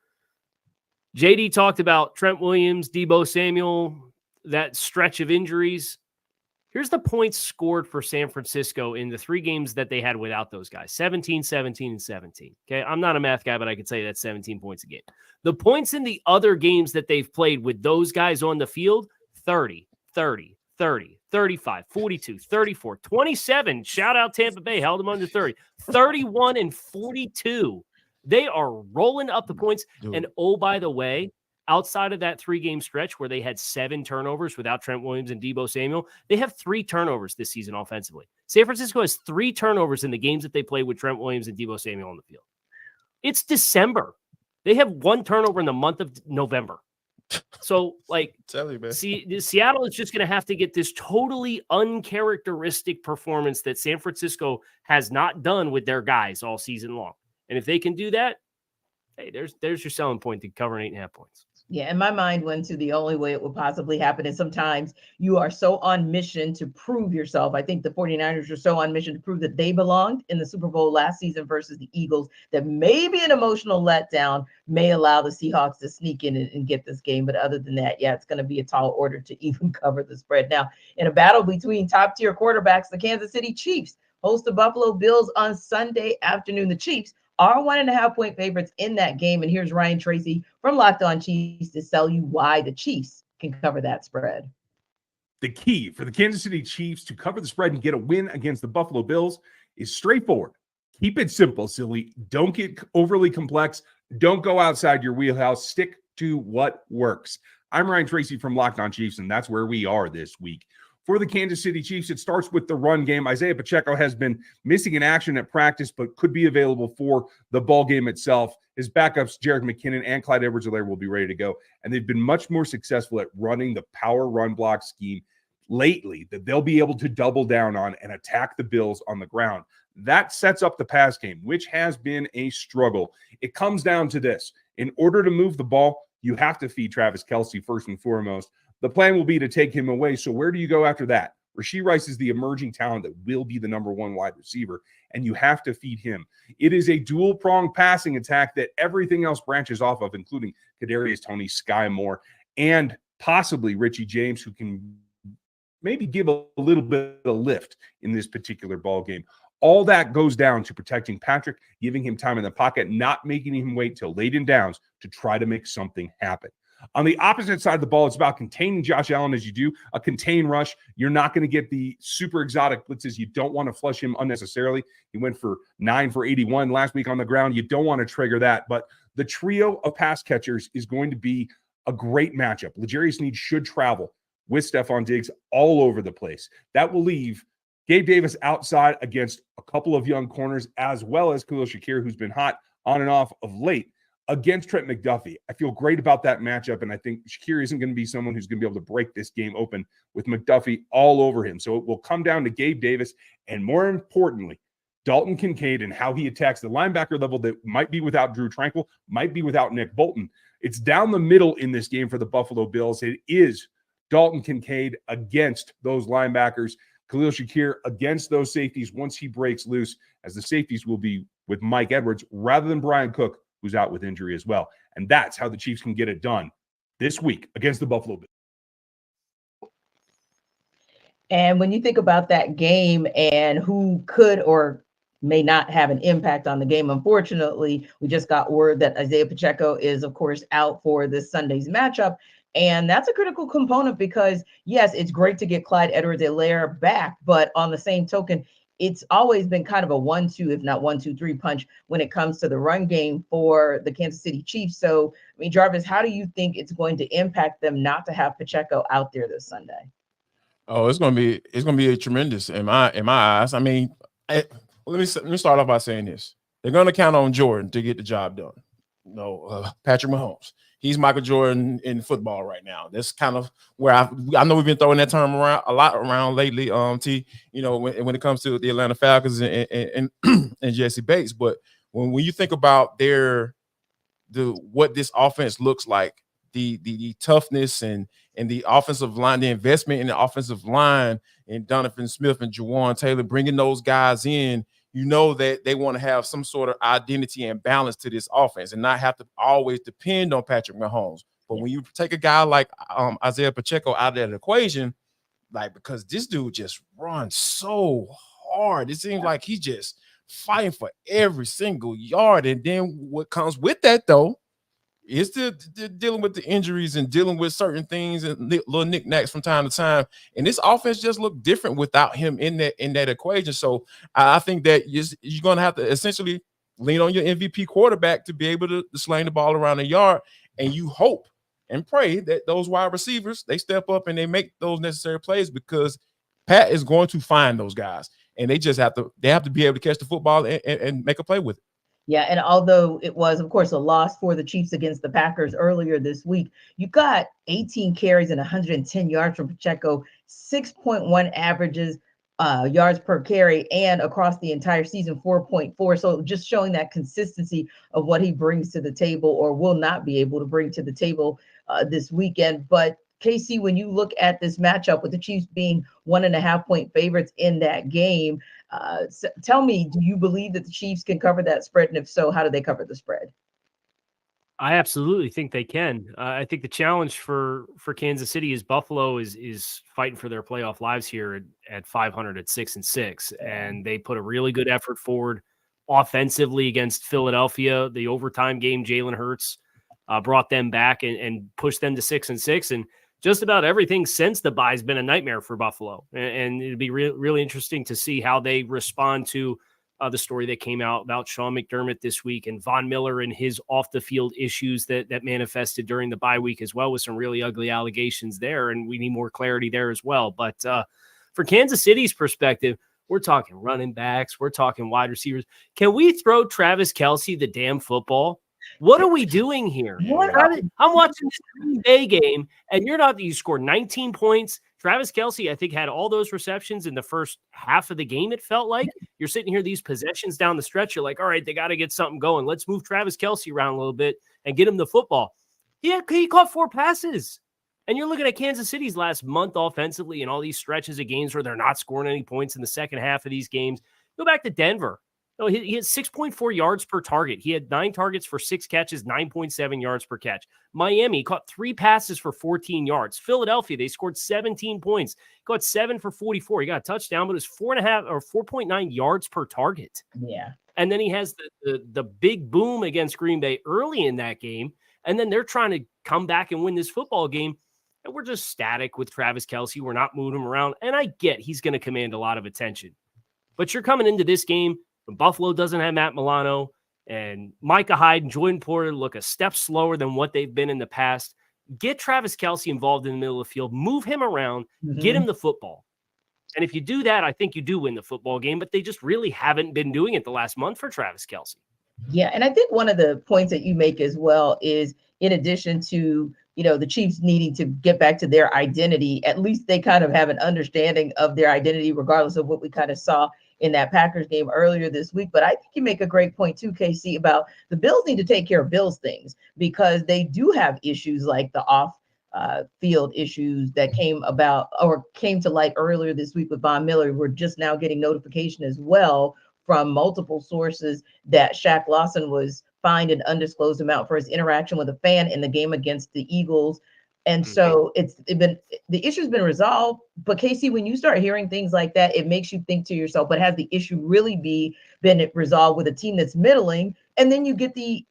JD talked about Trent Williams, Debo Samuel, that stretch of injuries. Here's the points scored for San Francisco in the 3 games that they had without those guys, 17, 17, and 17. Okay, I'm not a math guy, but I could say that's 17 points a game. The points in the other games that they've played with those guys on the field, 30, 30, 30, 35, 42, 34, 27. Shout out Tampa Bay, held them under 30, 31, and 42. They are rolling up the points. Dude. And oh, by the way, outside of that 3-game stretch where they had 7 turnovers without Trent Williams and Deebo Samuel, they have 3 turnovers this season offensively. San Francisco has 3 turnovers in the games that they played with Trent Williams and Deebo Samuel on the field. It's December. They have 1 turnover in the month of November. So, like, tell you, man. Seattle is just going to have to get this totally uncharacteristic performance that San Francisco has not done with their guys all season long. And if they can do that, hey, there's your selling point to cover 8.5 points. Yeah, and my mind went to the only way it would possibly happen is sometimes you are so on mission to prove yourself. I think the 49ers are so on mission to prove that they belonged in the Super Bowl last season versus the Eagles that maybe an emotional letdown may allow the Seahawks to sneak in and get this game. But other than that, yeah, it's going to be a tall order to even cover the spread. Now, in a battle between top-tier quarterbacks, the Kansas City Chiefs host the Buffalo Bills on Sunday afternoon. The Chiefs are 1.5-point favorites in that game. And here's Ryan Tracy from Locked On Chiefs to tell you why the Chiefs can cover that spread. The key for the Kansas City Chiefs to cover the spread and get a win against the Buffalo Bills is straightforward. Keep it simple, silly. Don't get overly complex. Don't go outside your wheelhouse. Stick to what works. I'm Ryan Tracy from Locked On Chiefs, and that's where we are this week. For the Kansas City Chiefs, it starts with the run game. Isaiah Pacheco has been missing in action at practice, but could be available for the ball game itself. His backups, Jerick McKinnon and Clyde Edwards-Helaire, will be ready to go. And they've been much more successful at running the power run block scheme lately that they'll be able to double down on and attack the Bills on the ground. That sets up the pass game, which has been a struggle. It comes down to this. In order to move the ball, you have to feed Travis Kelce first and foremost. The plan will be to take him away. So where do you go after that? Rashee Rice is the emerging talent that will be the number 1 wide receiver, and you have to feed him. It is a dual-pronged passing attack that everything else branches off of, including Kadarius Toney, Sky Moore, and possibly Richie James, who can maybe give a little bit of lift in this particular ball game. All that goes down to protecting Patrick, giving him time in the pocket, not making him wait till late in downs to try to make something happen. On the opposite side of the ball, it's about containing Josh Allen as you do a contain rush. You're not going to get the super exotic blitzes. You don't want to flush him unnecessarily. He went for 9 for 81 last week on the ground. You don't want to trigger that. But the trio of pass catchers is going to be a great matchup. L'Jarius Sneed should travel with Stephon Diggs all over the place. That will leave Gabe Davis outside against a couple of young corners, as well as Khalil Shakir, who's been hot on and off of late, against Trent McDuffie. I feel great about that matchup, and I think Shakir isn't going to be someone who's going to be able to break this game open with McDuffie all over him. So it will come down to Gabe Davis, and more importantly, Dalton Kincaid and how he attacks the linebacker level that might be without Drew Tranquil, might be without Nick Bolton. It's down the middle in this game for the Buffalo Bills. It is Dalton Kincaid against those linebackers, Khalil Shakir against those safeties once he breaks loose, as the safeties will be with Mike Edwards rather than Brian Cook, who's out with injury as well. And that's how the Chiefs can get it done this week against the Buffalo Bills. And when you think about that game and who could or may not have an impact on the game, unfortunately, we just got word that Isaiah Pacheco is, of course, out for this Sunday's matchup. And that's a critical component because, yes, it's great to get Clyde Edwards-Helaire back, but on the same token, it's always been kind of a 1-2, if not 1-2-3 punch when it comes to the run game for the Kansas City Chiefs. So, I mean, Jarvis, how do you think it's going to impact them not to have Pacheco out there this Sunday? Oh, it's gonna be a tremendous in my eyes. I mean, let me start off by saying this: they're gonna count on Jordan to get the job done. Patrick Mahomes. He's Michael Jordan in football right now. That's kind of where I know we've been throwing that term around a lot lately. T, when it comes to the Atlanta Falcons and Jesse Bates, but when you think about what this offense looks like, the toughness and the offensive line, the investment in the offensive line, and Donovan Smith and Jawan Taylor, bringing those guys in, that they want to have some sort of identity and balance to this offense and not have to always depend on Patrick Mahomes. But when you take a guy like Isaiah Pacheco out of that equation, like, because this dude just runs so hard. It seems like he's just fighting for every single yard. And then what comes with that, though, is the dealing with the injuries and dealing with certain things and little knickknacks from time to time. And this offense just looked different without him in that equation. So I think that you're going to have to essentially lean on your MVP quarterback to be able to sling the ball around the yard. And you hope and pray that those wide receivers, they step up and they make those necessary plays, because Pat is going to find those guys. And they just have to be able to catch the football and make a play with it. Yeah, and although it was, of course, a loss for the Chiefs against the Packers earlier this week, you got 18 carries and 110 yards from Pacheco, 6.1 averages yards per carry, and across the entire season, 4.4. So just showing that consistency of what he brings to the table, or will not be able to bring to the table this weekend. But KC, when you look at this matchup with the Chiefs being 1.5-point favorites in that game, so tell me, do you believe that the Chiefs can cover that spread? And if so, how do they cover the spread? I absolutely think they can. I think the challenge for Kansas City is Buffalo is fighting for their playoff lives here at 500 at 6-6, and they put a really good effort forward offensively against Philadelphia. The overtime game, Jalen Hurts brought them back and pushed them to 6-6, and just about everything since the bye has been a nightmare for Buffalo. And it'd be really interesting to see how they respond to the story that came out about Sean McDermott this week, and Von Miller and his off the field issues that manifested during the bye week as well, with some really ugly allegations there. And we need more clarity there as well. But for Kansas City's perspective, we're talking running backs, we're talking wide receivers. Can we throw Travis Kelce the damn football? What are we doing here? I'm watching this Green Bay game, and you scored 19 points. Travis Kelce, I think, had all those receptions in the first half of the game, it felt like. You're sitting here, these possessions down the stretch, you're like, all right, they got to get something going. Let's move Travis Kelce around a little bit and get him the football. He caught 4 passes. And you're looking at Kansas City's last month offensively and all these stretches of games where they're not scoring any points in the second half of these games. Go back to Denver. No, he had 6.4 yards per target. He had 9 targets for 6 catches, 9.7 yards per catch. Miami caught 3 passes for 14 yards. Philadelphia, they scored 17 points. Caught 7 for 44. He got a touchdown, but it was 4.5 or 4.9 yards per target. Yeah. And then he has the big boom against Green Bay early in that game. And then they're trying to come back and win this football game. And we're just static with Travis Kelce. We're not moving him around. And I get he's going to command a lot of attention. But you're coming into this game when Buffalo doesn't have Matt Milano, and Micah Hyde and Jordan Porter look a step slower than what they've been in the past. Get Travis Kelce involved in the middle of the field, move him around, get him the football. And if you do that, I think you do win the football game, but they just really haven't been doing it the last month for Travis Kelce. Yeah, and I think one of the points that you make as well is, in addition to, the Chiefs needing to get back to their identity, at least they kind of have an understanding of their identity, regardless of what we kind of saw in that Packers game earlier this week. But I think you make a great point too, KC, about the Bills need to take care of Bills things, because they do have issues like the off field issues that came to light earlier this week with Von Miller. We're just now getting notification as well from multiple sources that Shaq Lawson was fined an undisclosed amount for his interaction with a fan in the game against the Eagles. And so the issue's been resolved. But Casey, when you start hearing things like that, it makes you think to yourself, but has the issue really been resolved with a team that's middling? And then you get the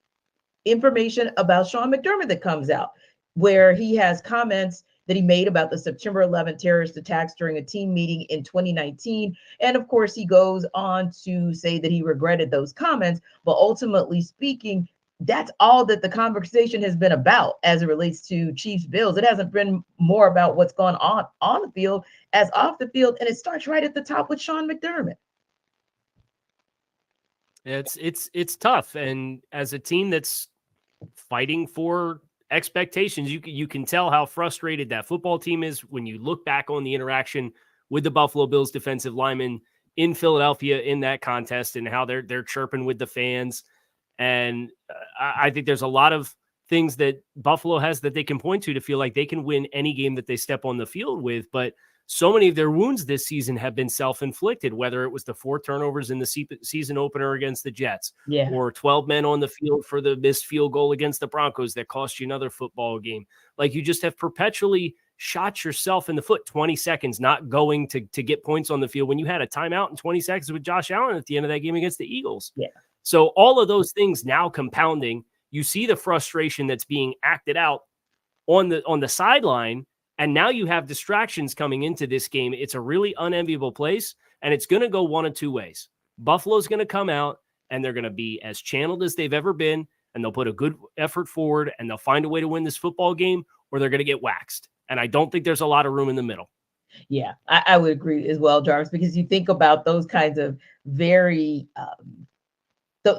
information about Sean McDermott that comes out, where he has comments that he made about the September 11th terrorist attacks during a team meeting in 2019. And of course, he goes on to say that he regretted those comments, but ultimately speaking, that's all that the conversation has been about as it relates to Chiefs Bills. It hasn't been more about what's gone on the field as off the field. And it starts right at the top with Sean McDermott. It's tough. And as a team that's fighting for expectations, you can tell how frustrated that football team is when you look back on the interaction with the Buffalo Bills defensive linemen in Philadelphia in that contest, and how they're chirping with the fans. And I think there's a lot of things that Buffalo has that they can point to feel like they can win any game that they step on the field with. But so many of their wounds this season have been self-inflicted, whether it was the 4 turnovers in the season opener against the Jets, or 12 men on the field for the missed field goal against the Broncos that cost you another football game. Like, you just have perpetually shot yourself in the foot. 20 seconds not going to get points on the field when you had a timeout in 20 seconds with Josh Allen at the end of that game against the Eagles. Yeah. So all of those things now compounding, you see the frustration that's being acted out on the sideline, and now you have distractions coming into this game. It's a really unenviable place, and it's going to go one of two ways. Buffalo's going to come out, and they're going to be as channeled as they've ever been, and they'll put a good effort forward, and they'll find a way to win this football game, or they're going to get waxed. And I don't think there's a lot of room in the middle. Yeah, I would agree as well, Jarvis, because you think about those kinds of very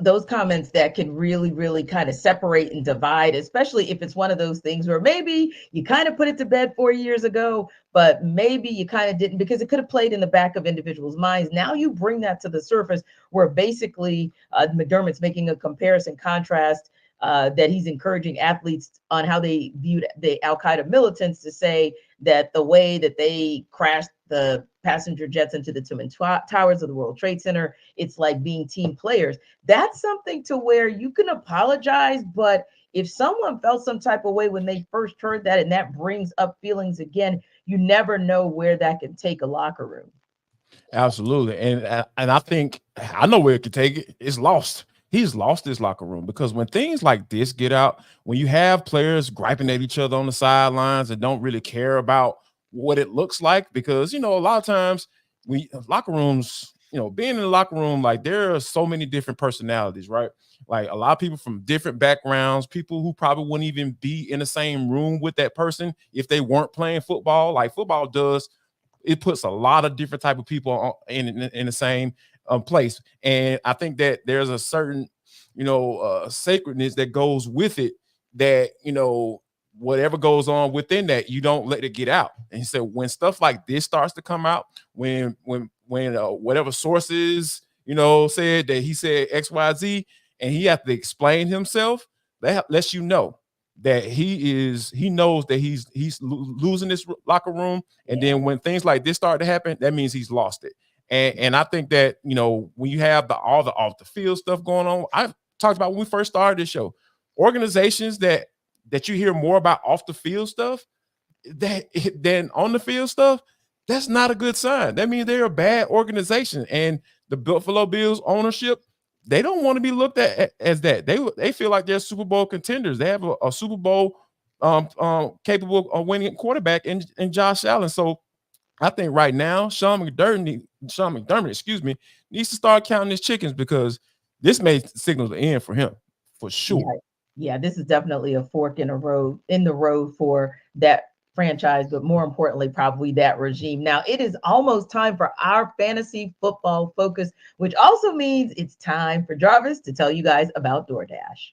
those comments that can really, really kind of separate and divide, especially if it's one of those things where maybe you kind of put it to bed 4 years ago, but maybe you kind of didn't, because it could have played in the back of individuals' minds. Now you bring that to the surface where basically McDermott's making a comparison contrast that he's encouraging athletes on how they viewed the Al-Qaeda militants, to say that the way that they crashed the passenger jets into the Twin Towers of the World Trade Center, it's like being team players. That's something to where you can apologize, but if someone felt some type of way when they first heard that, and that brings up feelings again, you never know where that can take a locker room. Absolutely. And I think I know where it could take it. It's lost. He's lost his locker room, because when things like this get out, when you have players griping at each other on the sidelines and don't really care about what it looks like, because, a lot of times locker rooms, being in the locker room, like there are so many different personalities, right? Like a lot of people from different backgrounds, people who probably wouldn't even be in the same room with that person if they weren't playing football. Like football does, it puts a lot of different type of people in the same place. And I think that there's a certain, sacredness that goes with it, that, whatever goes on within that, you don't let it get out. And so when stuff like this starts to come out, when whatever sources, said that he said XYZ, and he has to explain himself, that lets you know that he knows that he's losing this locker room. And then when things like this start to happen, that means he's lost it. And I think that, when you have all the off the field stuff going on, I talked about when we first started this show, organizations that you hear more about off the field stuff than on the field stuff, that's not a good sign. That means they're a bad organization. And the Buffalo Bills ownership, they don't want to be looked at as that. They feel like they're Super Bowl contenders. They have a Super Bowl capable of winning quarterback in Josh Allen. So I think right now, Sean McDermott, needs to start counting his chickens, because this may signal the end for him for sure. Yeah, this is definitely a fork in the road for that franchise, but more importantly, probably that regime. Now, it is almost time for our fantasy football focus, which also means it's time for Jarvis to tell you guys about DoorDash.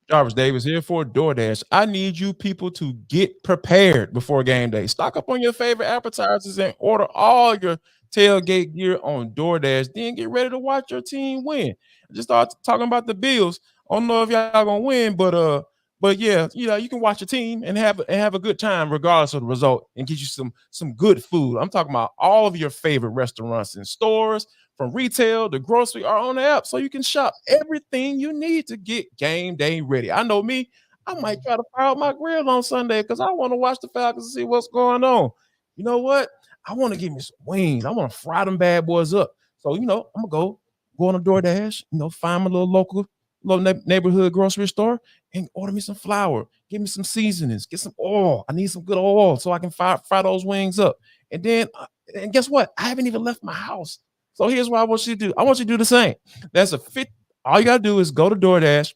Jarvis Davis here for DoorDash. I need you people to get prepared before game day. Stock up on your favorite appetizers and order all your tailgate gear on DoorDash. Then get ready to watch your team win. I just started talking about the Bills. I don't know if y'all gonna win, but yeah, you can watch your team and have a good time regardless of the result, and get you some good food. I'm talking about all of your favorite restaurants and stores, from retail to grocery, are on the app, so you can shop everything you need to get game day ready. I know me, I might try to fire up my grill on Sunday because I want to watch the Falcons and see what's going on. You know what? I want to give me some wings. I want to fry them bad boys up. So, I'm going to go on a DoorDash, find my little neighborhood grocery store and order me some flour. Give me some seasonings. Get some oil. I need some good oil so I can fry those wings up. And then, and guess what? I haven't even left my house. So here's what I want you to do. I want you to do the same. All you got to do is go to DoorDash,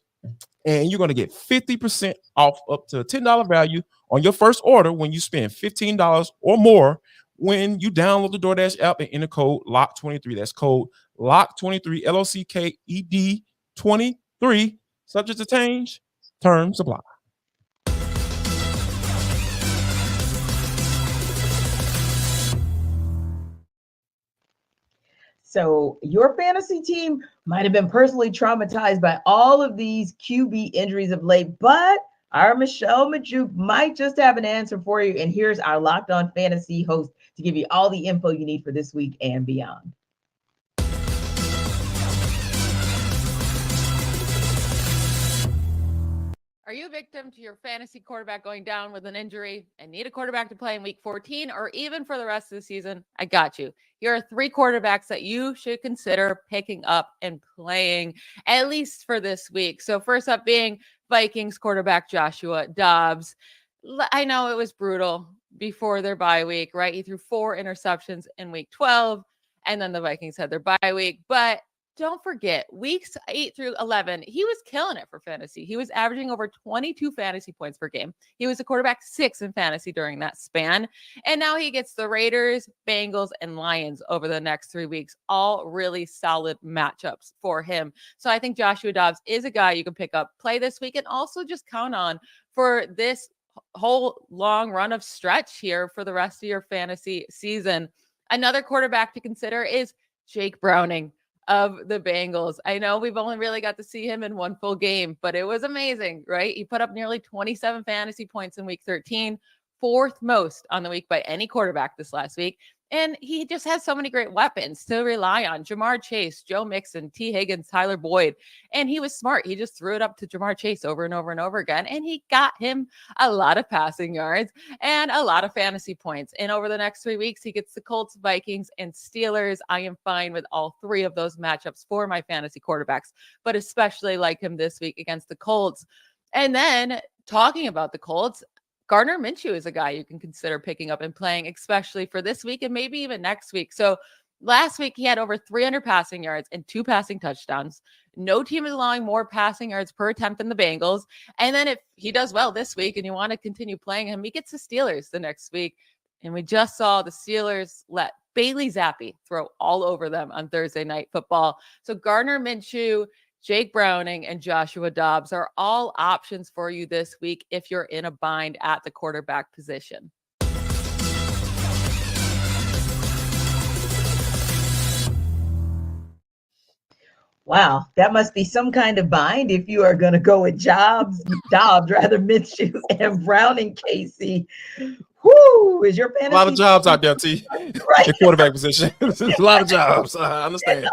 and you're going to get 50% off up to a $10 value on your first order when you spend $15 or more when you download the DoorDash app and enter code LOCK23. That's code LOCK23, LOCKED 23. Subject to change. Terms apply. So your fantasy team might have been personally traumatized by all of these QB injuries of late, but our Michelle Majuk might just have an answer for you. And here's our Locked On Fantasy host to give you all the info you need for this week and beyond. Are you a victim to your fantasy quarterback going down with an injury and need a quarterback to play in week 14 or even for the rest of the season? I got you. Here are 3 quarterbacks that you should consider picking up and playing, at least for this week. So first up being Vikings quarterback Joshua Dobbs. I know it was brutal before their bye week, right? He threw 4 interceptions in week 12, and then the Vikings had their bye week. But don't forget, weeks 8 through 11, he was killing it for fantasy. He was averaging over 22 fantasy points per game. He was a quarterback 6 in fantasy during that span. And now he gets the Raiders, Bengals, and Lions over the next 3 weeks. All really solid matchups for him. So I think Joshua Dobbs is a guy you can pick up, play this week, and also just count on for this whole long run of stretch here for the rest of your fantasy season. Another quarterback to consider is Jake Browning of the Bengals. I know we've only really got to see him in 1 full game, but it was amazing, right? He put up nearly 27 fantasy points in week 13, 4th most on the week by any quarterback this last week. And he just has so many great weapons to rely on. Jamar Chase, Joe Mixon, T. Higgins, Tyler Boyd. And he was smart. He just threw it up to Jamar Chase over and over and over again. And he got him a lot of passing yards and a lot of fantasy points. And over the next 3 weeks, he gets the Colts, Vikings, and Steelers. I am fine with all 3 of those matchups for my fantasy quarterbacks, but especially like him this week against the Colts. And then talking about the Colts, Gardner Minshew is a guy you can consider picking up and playing, especially for this week and maybe even next week. So last week, he had over 300 passing yards and 2 passing touchdowns. No team is allowing more passing yards per attempt than the Bengals. And then if he does well this week and you want to continue playing him, he gets the Steelers the next week. And we just saw the Steelers let Bailey Zappi throw all over them on Thursday Night Football. So Gardner Minshew, Jake Browning, and Joshua Dobbs are all options for you this week if you're in a bind at the quarterback position. Wow, that must be some kind of bind if you are going to go with Dobbs, Minshew, and Browning, Casey. Whoo, is your fantasy? A lot of jobs out there, T. Right. The quarterback position. A lot of jobs. I understand.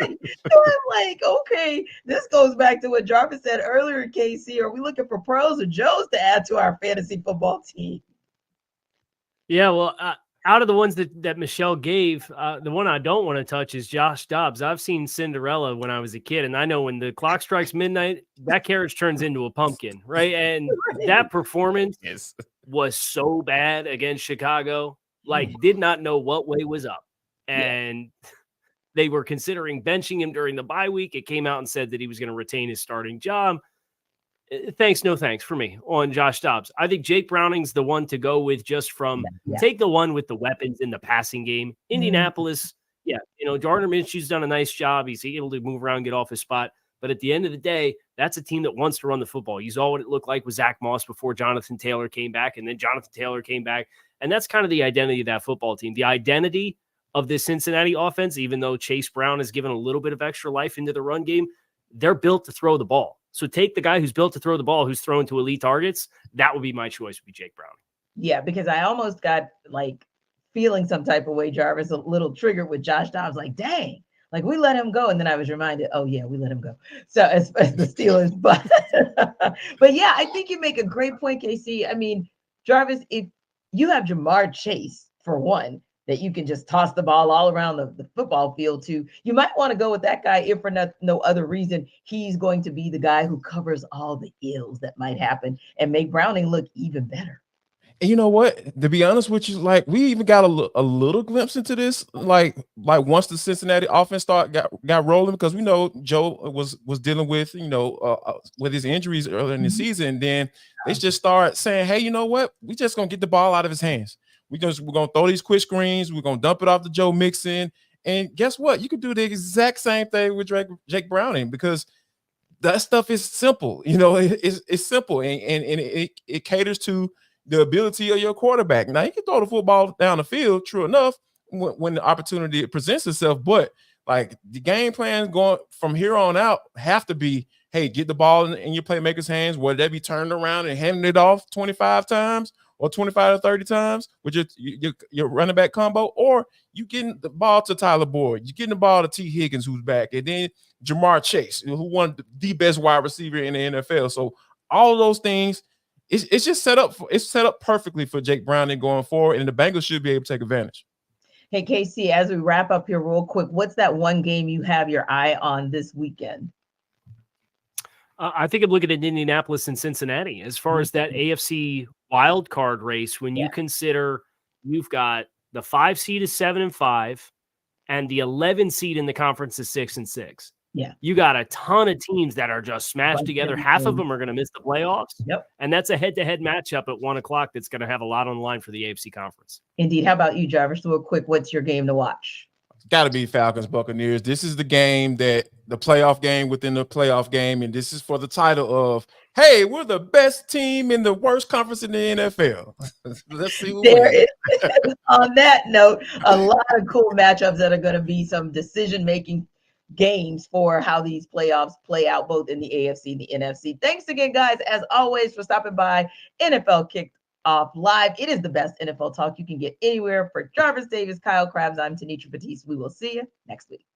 Right. So I'm like, okay, this goes back to what Jarvis said earlier, Casey. Are we looking for pros or Joes to add to our fantasy football team? Yeah, well, out of the ones that Michelle gave, the one I don't want to touch is Josh Dobbs. I've seen Cinderella when I was a kid, and I know when the clock strikes midnight, that carriage turns into a pumpkin, right? And that performance was so bad against Chicago, like did not know what way was up. And they were considering benching him during the bye week. It came out and said that he was going to retain his starting job. Thanks, no thanks for me on Josh Dobbs. I think Jake Browning's the one to go with just from take the one with the weapons in the passing game. Indianapolis, Gardner Minshew's done a nice job. He's able to move around, get off his spot. But at the end of the day, that's a team that wants to run the football. You saw what it looked like with Zach Moss before Jonathan Taylor came back, and then Jonathan Taylor came back. And that's kind of the identity of that football team. The identity of this Cincinnati offense, even though Chase Brown has given a little bit of extra life into the run game, they're built to throw the ball. So take the guy who's built to throw the ball, who's thrown to elite targets. That would be my choice, would be Jake Brown. Yeah, because I almost got like feeling some type of way, Jarvis, a little triggered with Josh Dobbs. Like, dang, like we let him go. And then I was reminded, oh yeah, we let him go. So as the Steelers, but yeah, I think you make a great point, KC. I mean, Jarvis, if you have Jamar Chase for one, that you can just toss the ball all around the football field to, you might want to go with that guy if for no other reason. He's going to be the guy who covers all the ills that might happen and make Browning look even better. And you know what? To be honest with you, like we even got a little glimpse into this, like once the Cincinnati offense got rolling, because we know Joe was dealing with with his injuries earlier in the season. Then they just start saying, hey, you know what? We just gonna get the ball out of his hands. We're gonna throw these quick screens. We're gonna dump it off to Joe Mixon, and guess what? You could do the exact same thing with Jake Browning, because that stuff is simple. It's simple, and it caters to the ability of your quarterback. Now, you can throw the football down the field, true enough, when the opportunity presents itself. But like the game plan going from here on out have to be, hey, get the ball in your playmaker's hands, whether they be turned around and handing it off 25 times or 25 to 30 times with your running back combo, or you getting the ball to Tyler Boyd, you getting the ball to T. Higgins, who's back, and then Jamar Chase, who won the best wide receiver in the NFL. So all of those things. It's just set up perfectly for Jake Browning going forward, and the Bengals should be able to take advantage. Hey, Casey, as we wrap up here real quick, what's that one game you have your eye on this weekend? I think I'm looking at Indianapolis and Cincinnati as far as that AFC wild card race. When you consider you've got the 5 seed is 7-5, and the 11 seed in the conference is 6-6. Yeah, you got a ton of teams that are just smashed together. Half of them are going to miss the playoffs. Yep, and that's a head-to-head matchup at 1:00 that's going to have a lot on the line for the AFC conference. Indeed. How about you, Jarvis? Real quick, what's your game to watch? Got to be Falcons Buccaneers. This is the game the playoff game within the playoff game, and this is for the title of, hey, we're the best team in the worst conference in the NFL. Let's see what there is. On that note, a lot of cool matchups that are going to be some decision-making games for how these playoffs play out, both in the AFC and the NFC. Thanks again, guys, as always, for stopping by NFL Kickoff Live. It is the best NFL talk you can get anywhere. For Jarvis Davis, Kyle Krabs, I'm Tanisha Batiste. We will see you next week.